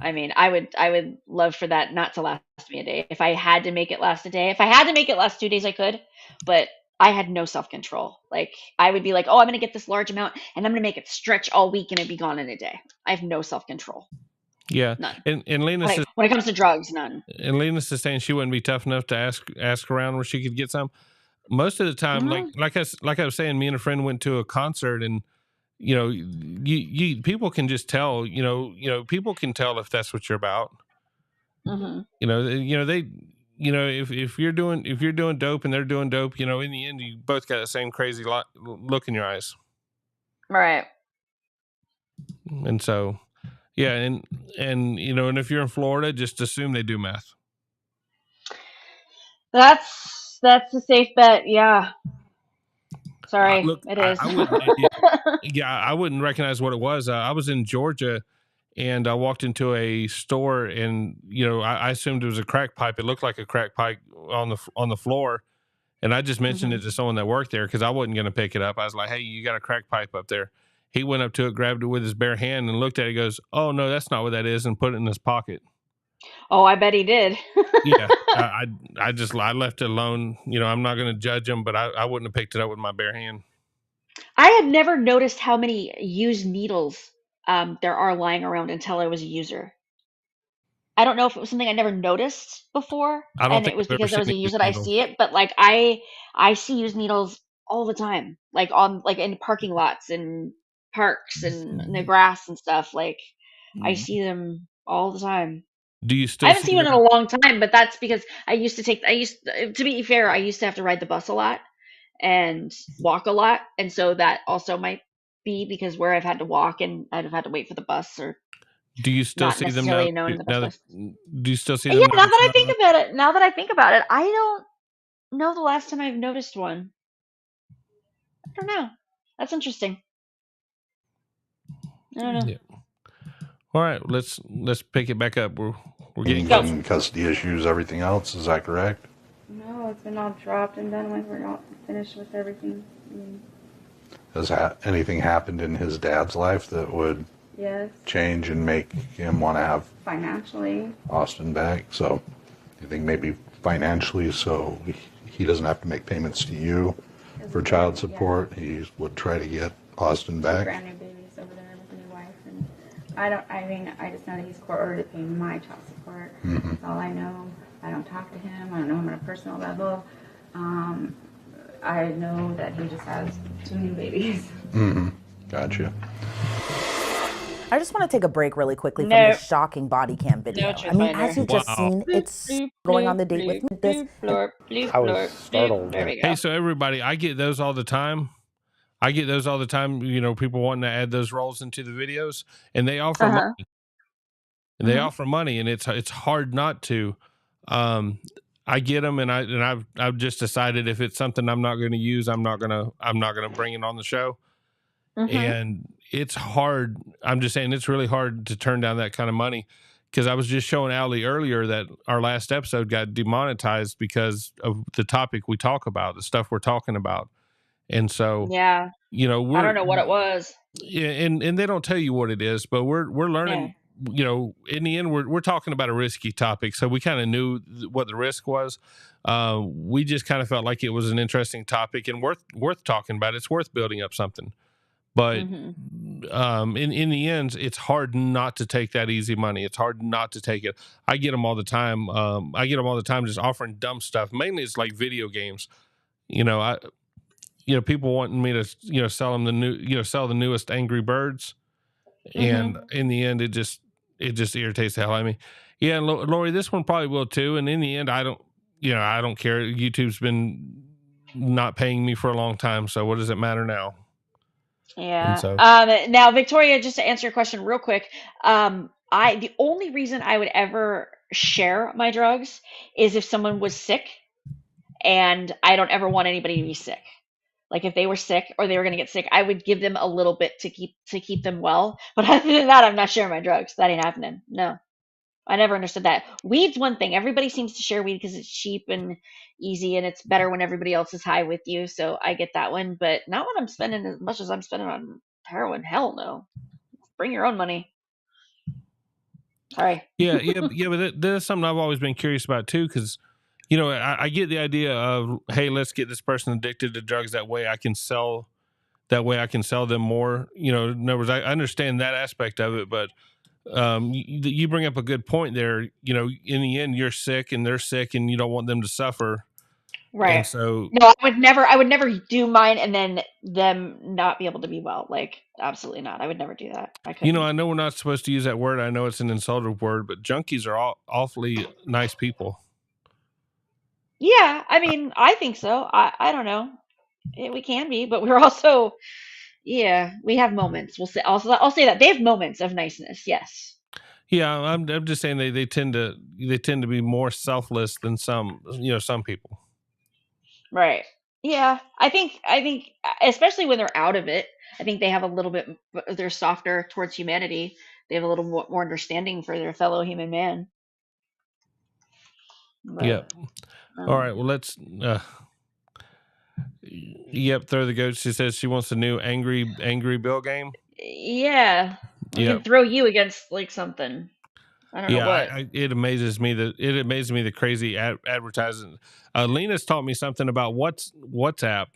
I mean, I would love for that not to last me a day. If I had to make it last a day, if I had to make it last 2 days, I could, but I had no self-control. Like I would be like, oh, I'm going to get this large amount and I'm going to make it stretch all week and it'd be gone in a day. I have no self-control. Yeah. None. And Lena when it comes to drugs, none. And Lena's is saying she wouldn't be tough enough to ask around where she could get some. Most of the time, like I was saying, me and a friend went to a concert, and you people can just tell. People can tell if that's what you're about. Mm-hmm. If you're doing dope and they're doing dope, in the end, you both got the same crazy look in your eyes. Right. And so, yeah, and if you're in Florida, just assume they do meth. That's a safe bet. Yeah. Sorry, it is. I wouldn't recognize what it was. I was in Georgia, and I walked into a store, and I assumed it was a crack pipe. It looked like a crack pipe on the floor, and I just mentioned it to someone that worked there because I wasn't going to pick it up. I was like, "Hey, you got a crack pipe up there?" He went up to it, grabbed it with his bare hand, and looked at it. He goes, "Oh no, that's not what that is," and put it in his pocket. Oh, I bet he did. Yeah, I left it alone. I'm not going to judge him, but I wouldn't have picked it up with my bare hand. I had never noticed how many used needles there are lying around until I was a user. I don't know if it was something I never noticed before, and it was because I was a user that I see it. But like I see used needles all the time, like in parking lots and parks and in the grass and stuff. Like I see them all the time. Do you still? I haven't seen one in a long time, but that's because to be fair, I used to have to ride the bus a lot and walk a lot, and so that also might be because where I've had to walk and I'd have had to wait for the bus or. Do you still see them now? Do you still see them? Yeah, now that I think about it, I don't know the last time I've noticed one. I don't know. That's interesting. I don't know. Yeah. All right, let's pick it back up. We're getting custody issues, everything else. Is that correct? No, it's been all dropped and done with. We're not finished with everything. Has anything happened in his dad's life that would change and make him want to have financially Austin back? So you think maybe financially, so he doesn't have to make payments to you for child support. He would try to get Austin back. Brand new babies over there with a new wife, and I just know that he's court-ordered to pay my child support. That's all I know. I don't talk to him. I don't know him on a personal level. I know that he just has 2 new babies. Gotcha. I just want to take a break really quickly from this shocking body cam video. I mean, as you've just seen, it's going on the date with this. I was startled. Hey, so everybody, I get those all the time. People wanting to add those roles into the videos, and they offer money. And they offer money, and it's hard not to. I get them, and I've just decided if it's something I'm not going to use, I'm not gonna bring it on the show. And it's hard. I'm just saying it's really hard to turn down that kind of money, because I was just showing Alli earlier that our last episode got demonetized because of the topic we talk about, the stuff we're talking about. And so, I don't know what it was. Yeah, and they don't tell you what it is, but we're learning. In the end, we're talking about a risky topic, so we kind of knew what the risk was. We just kind of felt like it was an interesting topic and worth talking about. It's worth building up something. But in the end, it's hard not to take that easy money. It's hard not to take it. I get them all the time. Just offering dumb stuff. Mainly it's like video games. People wanting me to sell them sell the newest Angry Birds. And in the end, it just irritates the hell out of me. Yeah, Lori, this one probably will too. And in the end, I don't care. YouTube's been not paying me for a long time, so what does it matter now? Yeah. So Now, Victoria, just to answer your question real quick, the only reason I would ever share my drugs is if someone was sick, and I don't ever want anybody to be sick. Like if they were sick or they were going to get sick, I would give them a little bit to keep them well. But other than that, I'm not sharing my drugs. That ain't happening. No. I never understood that. Weed's one thing. Everybody seems to share weed because it's cheap and easy, and it's better when everybody else is high with you. So I get that one, but not when I'm spending as much as I'm spending on heroin. Hell no. Bring your own money. Sorry. yeah, but that's something I've always been curious about too, because I get the idea of, hey, let's get this person addicted to drugs. That way I can sell them more. In other words, I understand that aspect of it, but you bring up a good point there. In the end, you're sick and they're sick, and you don't want them to suffer. Right. And so, no, I would never do mine and then them not be able to be well. Like, absolutely not. I would never do that. I couldn't. I know we're not supposed to use that word. I know it's an insultive word, but junkies are awfully nice people. Yeah, I mean, I think so. I don't know. We can be, but we're also, yeah, we have moments. I'll say that they have moments of niceness. Yes. Yeah, I'm just saying they tend to be more selfless than some people. Right. Yeah, I think especially when they're out of it, I think they have a little bit, they're softer towards humanity. They have a little more understanding for their fellow human man. But, Yep. All right. Well, let's. Yep. Throw the goat. She says she wants a new angry Bill game. Yeah. We Yep. can throw you against like something. I don't know what. It amazes me the crazy advertising. Lena's taught me something about WhatsApp,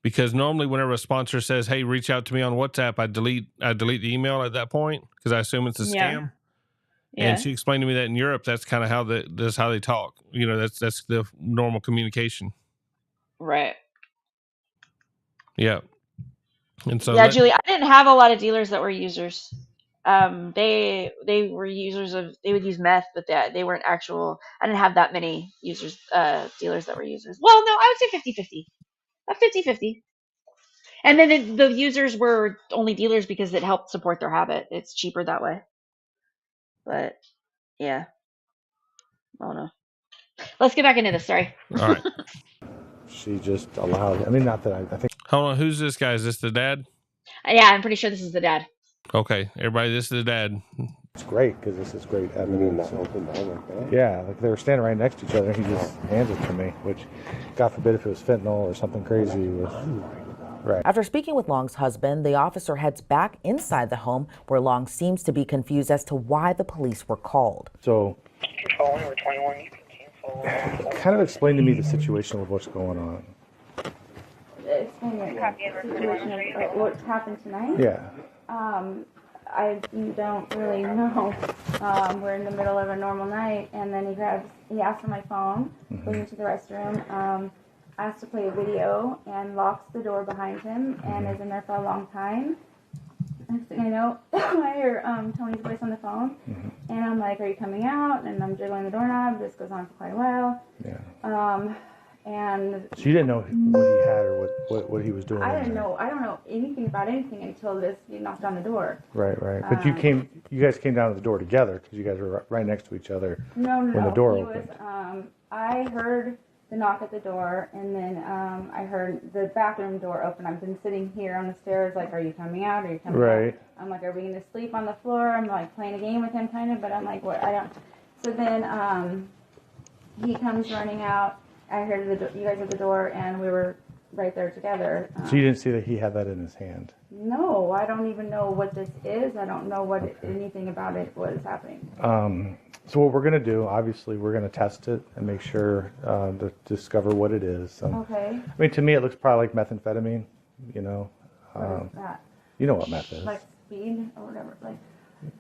because normally whenever a sponsor says, "Hey, reach out to me on WhatsApp," I delete the email at that point because I assume it's a scam. Yeah. And she explained to me that in Europe, that's kind of how they talk. That's the normal communication. Right. Yeah. And so Yeah, Julie, I didn't have a lot of dealers that were users. They were users of, they would use meth, but they weren't actual. I didn't have that many users, dealers that were users. Well, no, I would say 50-50. 50-50. And then the users were only dealers because it helped support their habit. It's cheaper that way. But yeah. I don't know. Let's get back into this. Sorry. All right. She just allowed. I mean, not that I think. Hold on. Who's this guy? Is this the dad? Yeah, I'm pretty sure this is the dad. Okay, everybody, this is the dad. It's great because this is great evidence. Yeah, like they were standing right next to each other. And he just hands it to me, which, God forbid, if it was fentanyl or something crazy. Right. After speaking with Long's husband, the officer heads back inside the home where Long seems to be confused as to why the police were called. So, kind of explain to me the situation of what's going on. Explain the situation of what happened tonight? Yeah. I don't really know. We're in the middle of a normal night, and then he asked for my phone, goes into the restroom, asked to play a video, and locks the door behind him, and is in there for a long time. Next thing I know, I hear Tony's voice on the phone, and I'm like, "Are you coming out?" And I'm jiggling the doorknob. This goes on for quite a while. Yeah. And so you didn't know what he had or what he was doing. I don't know anything about anything until he knocked on the door. Right. But you guys came down to the door together because you guys were right next to each other. No. When the door opened. I heard the knock at the door, and then I heard the bathroom door open. I've been sitting here on the stairs, like, "Are you coming out? Are you coming out?" I'm like, "Are we gonna sleep on the floor?" I'm like playing a game with him, kind of, but I'm like, "What?" I don't. So then he comes running out. I heard you guys at the door, and we were right there together. So you didn't see that he had that in his hand? No, I don't even know what this is. I don't know anything about it, what is happening. So what we're going to do, obviously, we're going to test it and make sure to discover what it is. Okay. I mean, to me, it looks probably like methamphetamine, you know. What is that? You know what meth is. Like speed or whatever. Like,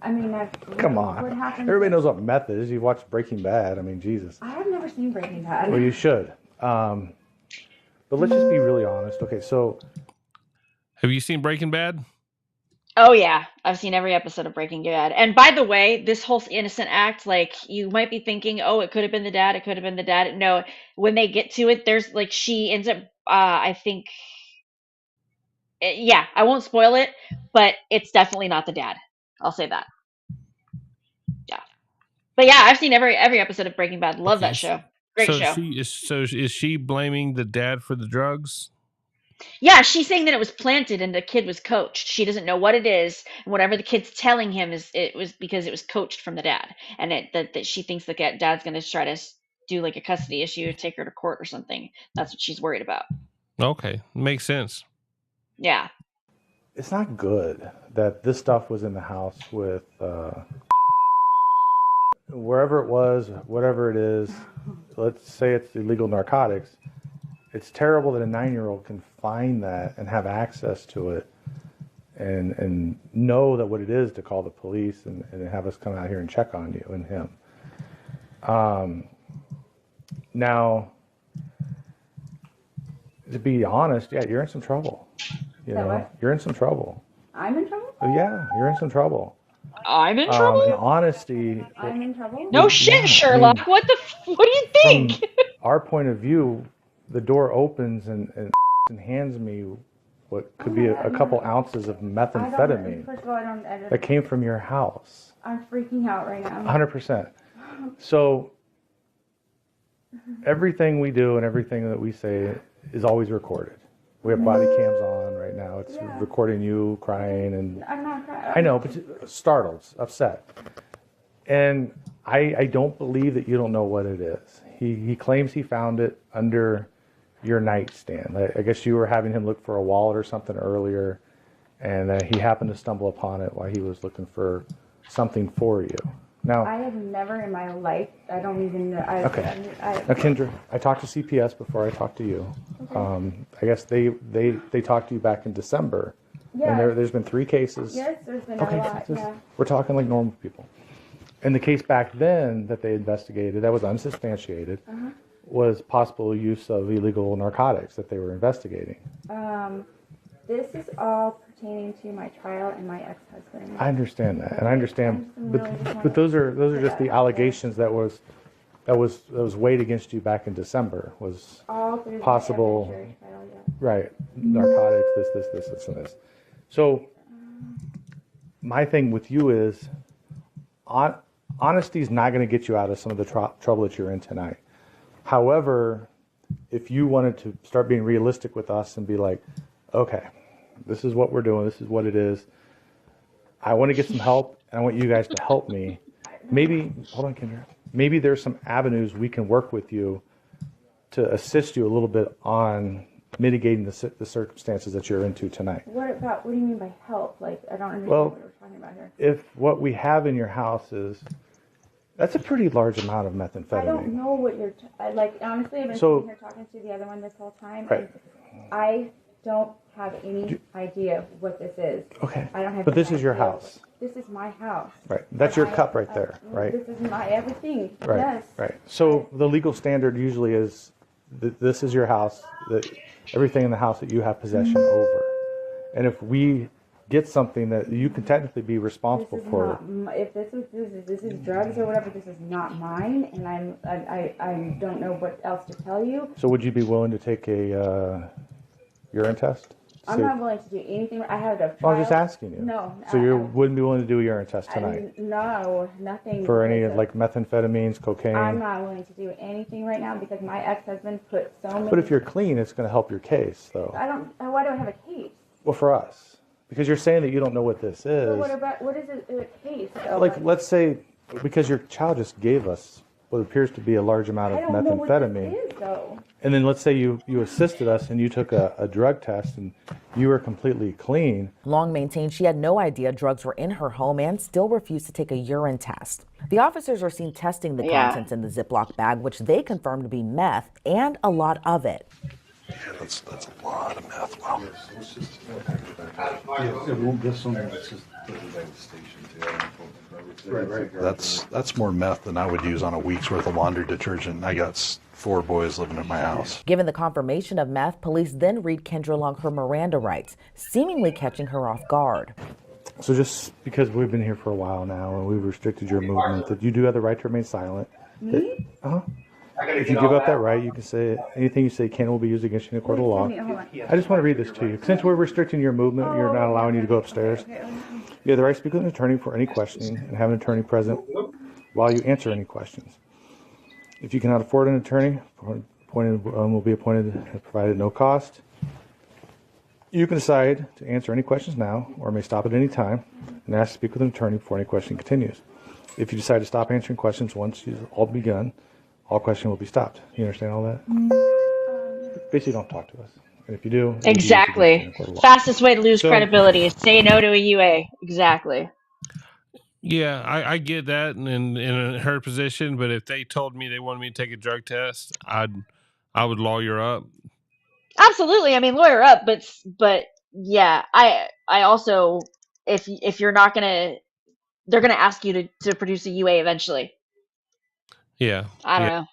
I mean, come on. What happens? Everybody knows what meth is. You watch Breaking Bad. I mean, Jesus. I have never seen Breaking Bad. Well, you should. But let's just be really honest. Okay, so. Have you seen Breaking Bad? Oh yeah, I've seen every episode of Breaking Bad. And by the way, this whole innocent act, like you might be thinking, oh, it could have been the dad, it could have been the dad. No, when they get to it, there's like she ends up I think yeah, I won't spoil it, but it's definitely not the dad. I'll say that. Yeah. But yeah, I've seen every episode of Breaking Bad. Love Okay. that show. Great show. Is she blaming the dad for the drugs? Yeah, she's saying that it was planted and the kid was coached. She doesn't know what it is, and whatever the kid's telling him is it was because it was coached from the dad, and that she thinks the dad's going to try to do like a custody issue, take her to court or something. That's what she's worried about. Okay, makes sense. Yeah. It's not good that this stuff was in the house with wherever it was, whatever it is. Let's say it's illegal narcotics. It's terrible that a 9-year-old can find that and have access to it and know that what it is to call the police and have us come out here and check on you and him. Now, to be honest, yeah, you're in some trouble. You're in some trouble. I'm in trouble? Yeah, you're in some trouble. I'm in trouble? In honesty. I'm in trouble? No shit, Sherlock. What do you think? From our point of view, the door opens and hands me what could be a couple ounces of methamphetamine First of all, I don't. that came from your house. I'm freaking out right now. 100%. So everything we do and everything that we say is always recorded. We have body cams on right now. It's recording you crying and I'm not crying. I know, but startled, upset. And I don't believe that you don't know what it is. He claims he found it under your nightstand. I guess you were having him look for a wallet or something earlier, and he happened to stumble upon it while he was looking for something for you. Now, I have never in my life, I don't even know. okay. Now, Kendra, I talked to CPS before I talked to you. Okay. I guess they talked to you back in December. Yeah. And there's been 3 cases. Yes, there's been Okay, a lot, yeah. We're talking like normal people. And the case back then that they investigated, that was unsubstantiated, was possible use of illegal narcotics that they were investigating. This is all pertaining to my trial and my ex-husband. I understand that, and I understand, really just but those are just the allegations that was weighed against you back in December. Was all through possible, the jury trial, yeah. right? Narcotics, this, and this. So my thing with you is, honesty is not going to get you out of some of the trouble that you're in tonight. However, if you wanted to start being realistic with us and be like, okay, this is what we're doing, this is what it is, I want to get some help, and I want you guys to help me. Maybe, hold on, Kendra. Maybe there's some avenues we can work with you to assist you a little bit on mitigating the circumstances that you're into tonight. What do you mean by help? Like, I don't understand Well, what we're talking about here. if what we have in your house is, that's a pretty large amount of methamphetamine. I don't know what you're, like, honestly, I've been So- sitting here talking to the other one this whole time. Right. And I don't have any idea what this is. Okay. I don't have But any this is your idea. house. This is my house. Right. That's your cup right there, right? This is my everything. Right. Yes. Right. So the legal standard usually is that this is your house, that everything in the house that you have possession over. And if we get something that you can technically be responsible This is for. not, if this is drugs or whatever, this is not mine, and I don't know what else to tell you. So would you be willing to take a urine test? I'm not willing to do anything. I had a trial. Well, I was just asking you. No. So you wouldn't be willing to do a urine test tonight? No, nothing. For any because like methamphetamines, cocaine? I'm not willing to do anything right now because my ex-husband put so many. But if you're clean, it's going to help your case, though. Why do I have a case? Well, for us. Because you're saying that you don't know what this is. Well, what is it, a case? So, Like, let's say, because your child just gave us what appears to be a large amount of I don't know what methamphetamine. this is, though. And then let's say you assisted us and you took a drug test and you were completely clean. Long maintained she had no idea drugs were in her home and still refused to take a urine test. The officers were seen testing the contents in the Ziploc bag, which they confirmed to be meth, and a lot of it. Yeah, that's a lot of meth. Wow. That's more meth than I would use on a week's worth of laundry detergent. I got 4 boys living at my house. Given the confirmation of meth, police then read Kendra Long her Miranda rights, seemingly catching her off guard. So just because we've been here for a while now and we've restricted your movement, that you do have the right to remain silent. Me? If you give up that right, you can say anything you say can will be used against you in a court of law. I just want to read this to you. Since we're restricting your movement, you're not allowing you to go upstairs. You have the right to speak with an attorney for any questioning and have an attorney present while you answer any questions. If you cannot afford an attorney, will be appointed and provided at no cost. You can decide to answer any questions now or may stop at any time and ask to speak with an attorney before any question continues. If you decide to stop answering questions once you've all begun, all questions will be stopped. You understand all that? Basically, don't talk to us. And if you do, Exactly. Fastest way to lose credibility is say no to a UA. Exactly. Yeah, I get that in her position, but if they told me they wanted me to take a drug test, I would lawyer up. Absolutely. I mean, lawyer up, but yeah, I also, if you're not gonna, they're gonna ask you to produce a UA eventually. Yeah, I don't know.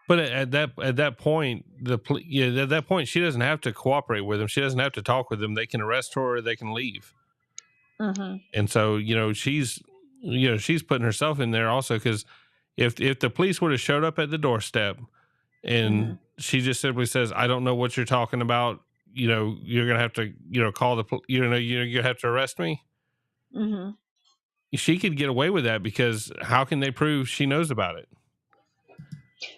But at that point, at that point, she doesn't have to cooperate with them. She doesn't have to talk with them. They can arrest her or they can leave. Mm-hmm. And so, she's putting herself in there also, because if the police would have showed up at the doorstep and she just simply says, "I don't know what you're talking about," you're gonna have to, call the, you're gonna have to arrest me. Mm-hmm. She could get away with that because how can they prove she knows about it?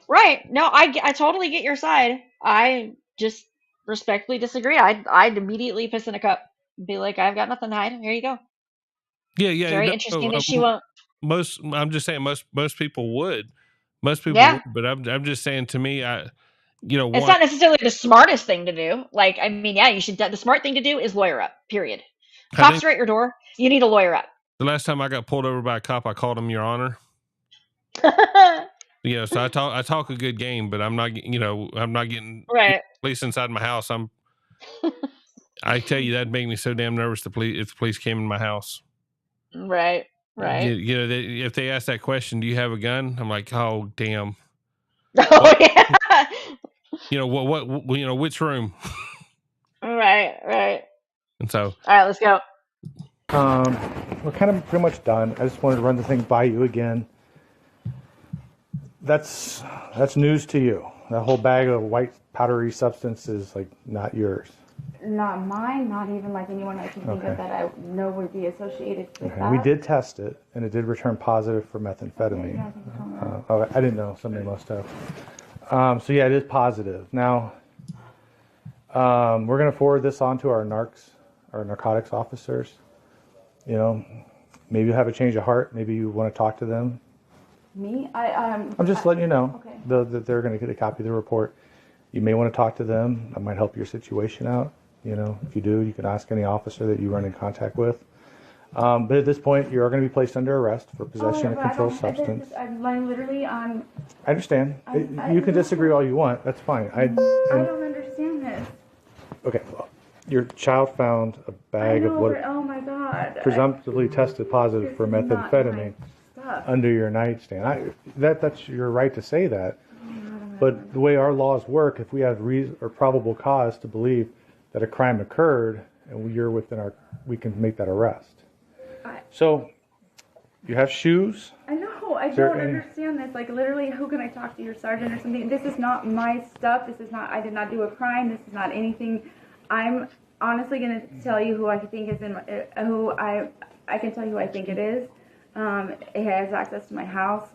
Right. No, I totally get your side. I just respectfully disagree. I'd immediately piss in a cup and be like, I've got nothing to hide. Here you go. Yeah, It's very interesting that she won't. I'm just saying most people would. Most people Yeah. would, but I'm just saying, to me, It's not necessarily the smartest thing to do. Like, I mean, yeah, you should. The smart thing to do is lawyer up. Period. Cops are at your door. You need a lawyer up. The last time I got pulled over by a cop, I called him Your Honor. So I talk a good game, but I'm not getting right. police inside my house. I tell you, that'd make me so damn nervous if the police came in my house. Right. If they ask that question, do you have a gun? I'm like, oh damn. Oh yeah. What which room? Right. And so, all right, let's go. We're kind of pretty much done. I just wanted to run the thing by you again. That's news to you. That whole bag of white powdery substance is like not yours. Not mine, not even like anyone I can think of that I know would be associated with that. We did test it, and it did return positive for methamphetamine. I didn't know. Somebody must have. So yeah, it is positive. Now, we're going to forward this on to our narcotics officers. Maybe you have a change of heart. Maybe you want to talk to them. Me? I'm just letting you know that they're going to get a copy of the report. You may want to talk to them. That might help your situation out. If you do, you can ask any officer that you run in contact with. But at this point, you are going to be placed under arrest for possession of a controlled substance. I'm literally on. I understand. You can disagree all you want. That's fine. I don't understand this. Okay. Well, your child found a bag of what oh my God. presumptively tested positive for methamphetamine under your nightstand. That's your right to say that. But the way our laws work, if we have reason or probable cause to believe that a crime occurred and you're within we can make that arrest. So, you have shoes? I know, I don't understand this. Like, literally, who can I talk to? Your sergeant or something? This is not my stuff. This is not, I did not do a crime. This is not anything. I'm honestly going to tell you who I think is I can tell you who I think it is. It has access to my house.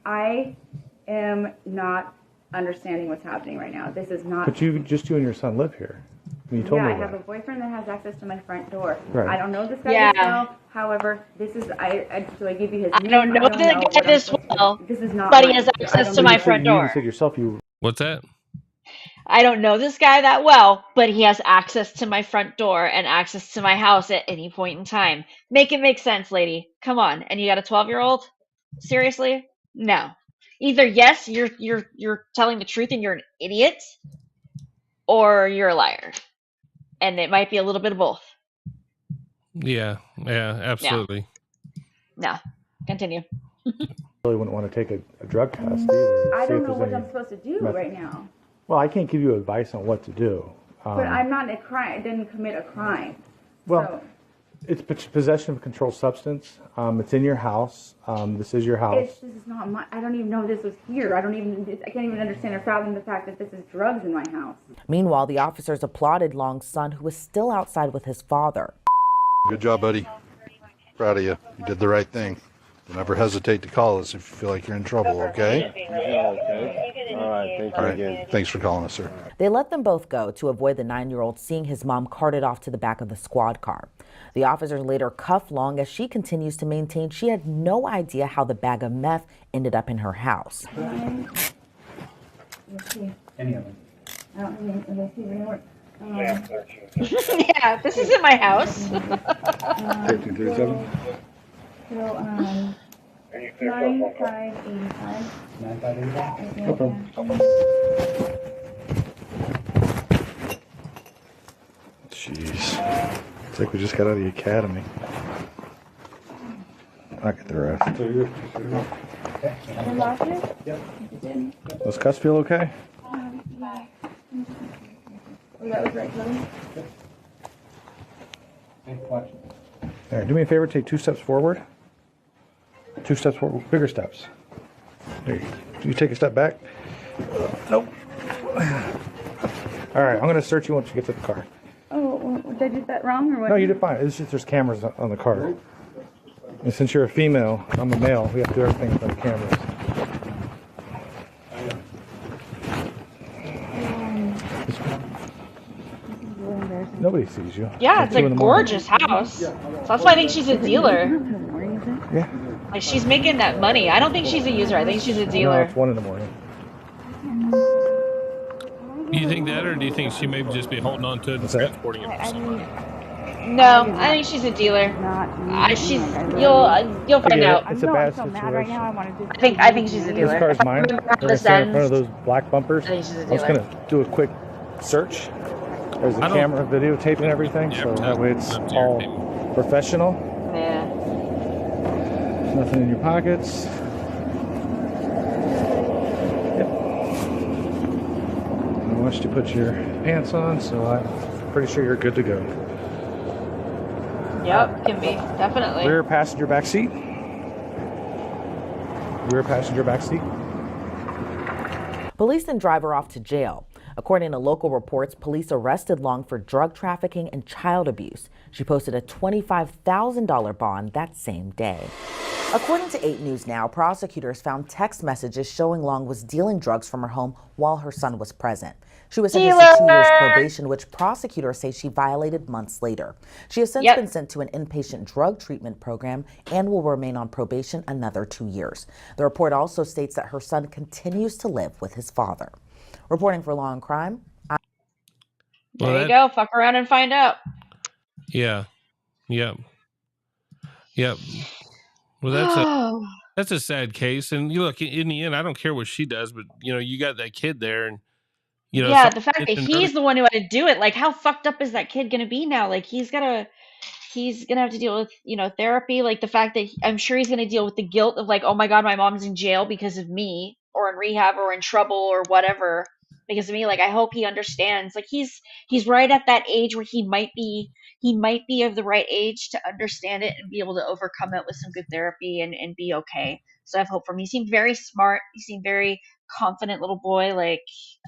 I am not understanding what's happening right now. This is not. But you and your son live here. You told me I have that. a boyfriend that has access to my front door. Right. I don't know this guy this well. However, this is do I give you his name? I don't know the guy this well. This is not. But he has access to my front door. You said yourself What's that? I don't know this guy that well, but he has access to my front door and access to my house at any point in time. Make it make sense, lady. Come on. And you got a 12-year-old? Seriously? No. Either yes, you're telling the truth and you're an idiot, or you're a liar. And it might be a little bit of both. Yeah, absolutely. No. Continue. Really wouldn't want to take a drug test either. I don't know what I'm supposed to do right now. Well, I can't give you advice on what to do. But I'm not a crime. I didn't commit a crime. Well, It's possession of a controlled substance. It's in your house. This is your house. This is not my, I don't even know this was here. I can't even understand or fathom the fact that this is drugs in my house. Meanwhile, the officers applauded Long's son, who was still outside with his father. Good job, buddy. Proud of you. You did the right thing. Don't ever hesitate to call us if you feel like you're in trouble, okay? Okay. All right. Thank you again. Thanks for calling us, sir. They let them both go to avoid the 9-year-old seeing his mom carted off to the back of the squad car. The officers later cuffed Long as she continues to maintain she had no idea how the bag of meth ended up in her house. Any of them? I don't even, Yeah, this isn't my house. 1337. So, 9585. 9585? No problem. Jeez. It's like we just got out of the academy. I'll get the rest. Yep. Those cuts feel okay? Yeah. Oh, that was right, Chloe? All right, do me a favor, take 2 steps forward. 2 steps forward, bigger steps. There you take a step back. Nope. All right, I'm going to search you once you get to the car. Oh, did I do that wrong or what? No, you did fine. It's just there's cameras on the car. And since you're a female, I'm a male, we have to do everything for the cameras. Nobody sees you. Yeah, it's a gorgeous house. So that's why I think she's a dealer. Yeah. Like, she's making that money. I don't think she's a user. I think she's a No, dealer. it's 1 in the morning. Do you think that, or do you think she may just be holding on to it and transporting it for somebody? No, I think she's a dealer. You'll find out. It's a bad so mad right now. situation. I think she's a dealer. This car's If I mine. remember We're how gonna this stand in front of ends, those black bumpers. I think she's a I'm just dealer. gonna do a quick search. There's a camera videotaping everything, so that way it's all professional. Yeah. There's nothing in your pockets. Yep. I want you to put your pants on, so I'm pretty sure you're good to go. Yep, can be. Definitely. Rear passenger back seat. Rear passenger back seat. Police then drive her off to jail. According to local reports, police arrested Long for drug trafficking and child abuse. She posted a $25,000 bond that same day. According to 8 News Now, prosecutors found text messages showing Long was dealing drugs from her home while her son was present. She was sentenced to 2 years probation, which prosecutors say she violated months later. She has since been sent to an inpatient drug treatment program and will remain on probation another 2 years. The report also states that her son continues to live with his father. Reporting for Law and Crime. There you go. Fuck around and find out. Yeah. Yep. Yep. Well, that's a sad case. And you look, in the end, I don't care what she does, but you got that kid there, and yeah, the fact that he's the one who had to do it, like, how fucked up is that kid gonna be now? Like, he's gonna have to deal with therapy. Like, the fact that I'm sure he's gonna deal with the guilt of, like, oh my god, my mom's in jail because of me, or in rehab, or in trouble, or whatever because of me. Like, I hope he understands. Like, he's right at that age where he might be of the right age to understand it and be able to overcome it with some good therapy and be okay. So I have hope for him. He seemed very smart. He seemed very confident little boy. Like,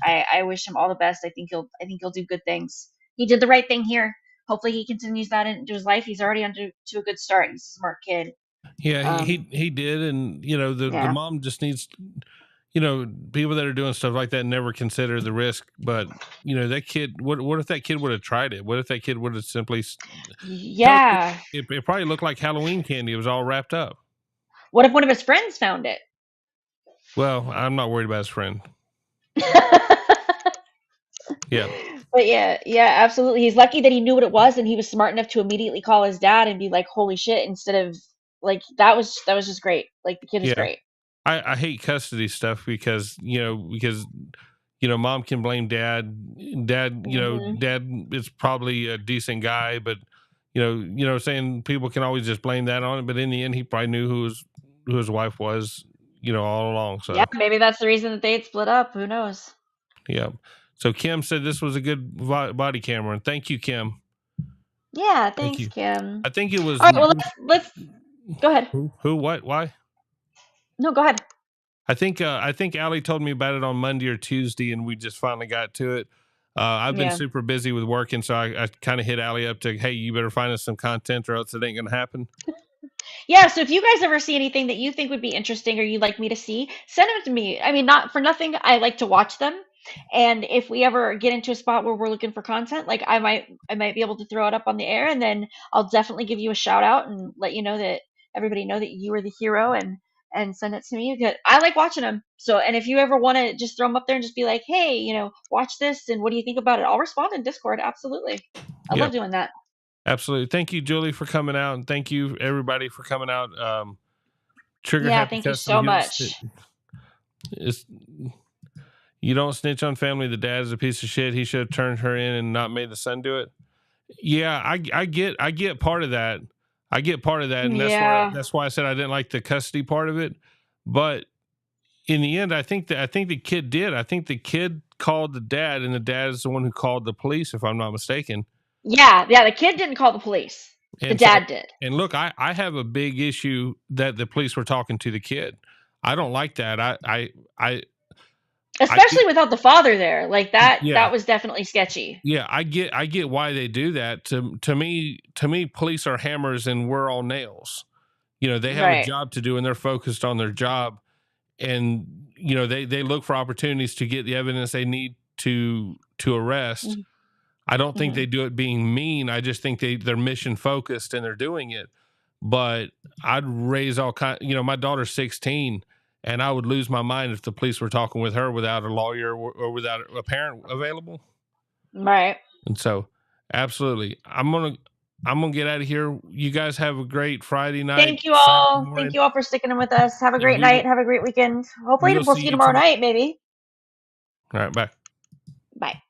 I wish him all the best. I think he'll do good things. He did the right thing here. Hopefully he continues that into his life. He's already to a good start. He's a smart kid. Yeah, he did, and the mom just needs, people that are doing stuff like that never consider the risk. But that kid, what if that kid would have tried it? What if that kid would have simply? Yeah, it probably looked like Halloween candy. It was all wrapped up. What if one of his friends found it? Well, I'm not worried about his friend. Yeah. But yeah, absolutely. He's lucky that he knew what it was, and he was smart enough to immediately call his dad and be like, "Holy shit!" Instead of like that was just great. Like, the kid was great. I hate custody stuff because mom can blame dad. Dad is probably a decent guy, but saying people can always just blame that on it. But in the end, he probably knew who his wife was, all along. So yeah, maybe that's the reason that they had split up. Who knows? Yeah. So Kim said this was a good body camera, and thank you, Kim. Yeah, Thank thanks, you. Kim. I think it was. All right, well, let's go ahead. Who? What? Why? No, go ahead. I think Alli told me about it on Monday or Tuesday, and we just finally got to it. I've been Yeah. super busy with working, so I kind of hit Alli up to, hey, you better find us some content, or else it ain't gonna happen. Yeah, so if you guys ever see anything that you think would be interesting or you'd like me to see, send them to me. I mean, not for nothing, I like to watch them. And if we ever get into a spot where we're looking for content, like I might be able to throw it up on the air, and then I'll definitely give you a shout out and let you know that everybody know that you are the hero, and send it to me. Because I like watching them. So, and if you ever want to just throw them up there and just be like, hey, watch this and what do you think about it? I'll respond in Discord. Absolutely. I love doing that. Absolutely. Thank you, Julie, for coming out, and thank you everybody for coming out. Trigger Yeah, happy thank you custom so gifts. much. You don't snitch on family. The dad is a piece of shit. He should have turned her in and not made the son do it. Yeah, I get part of that. I get part of that, and that's why I said I didn't like the custody part of it. But in the end, I think the kid did. I think the kid called the dad, and the dad is the one who called the police, if I'm not mistaken. Yeah, the kid didn't call the police. The And dad did. And look, I have a big issue that the police were talking to the kid. I don't like that. Especially without the father there. Like that was definitely sketchy. Yeah, I get why they do that. To me, police are hammers and we're all nails. They have a job to do and they're focused on their job. And they look for opportunities to get the evidence they need to arrest. Mm-hmm. I don't think they do it being mean. I just think they're mission focused and they're doing it. But I'd raise all kind. My daughter's 16, and I would lose my mind if the police were talking with her without a lawyer or without a parent available. Right. And so, absolutely, I'm gonna get out of here. You guys have a great Friday night. Thank you all. Thank you all for sticking in with us. Have a great night. Have a great weekend. Hopefully we'll see you tomorrow night, maybe. All right. Bye. Bye.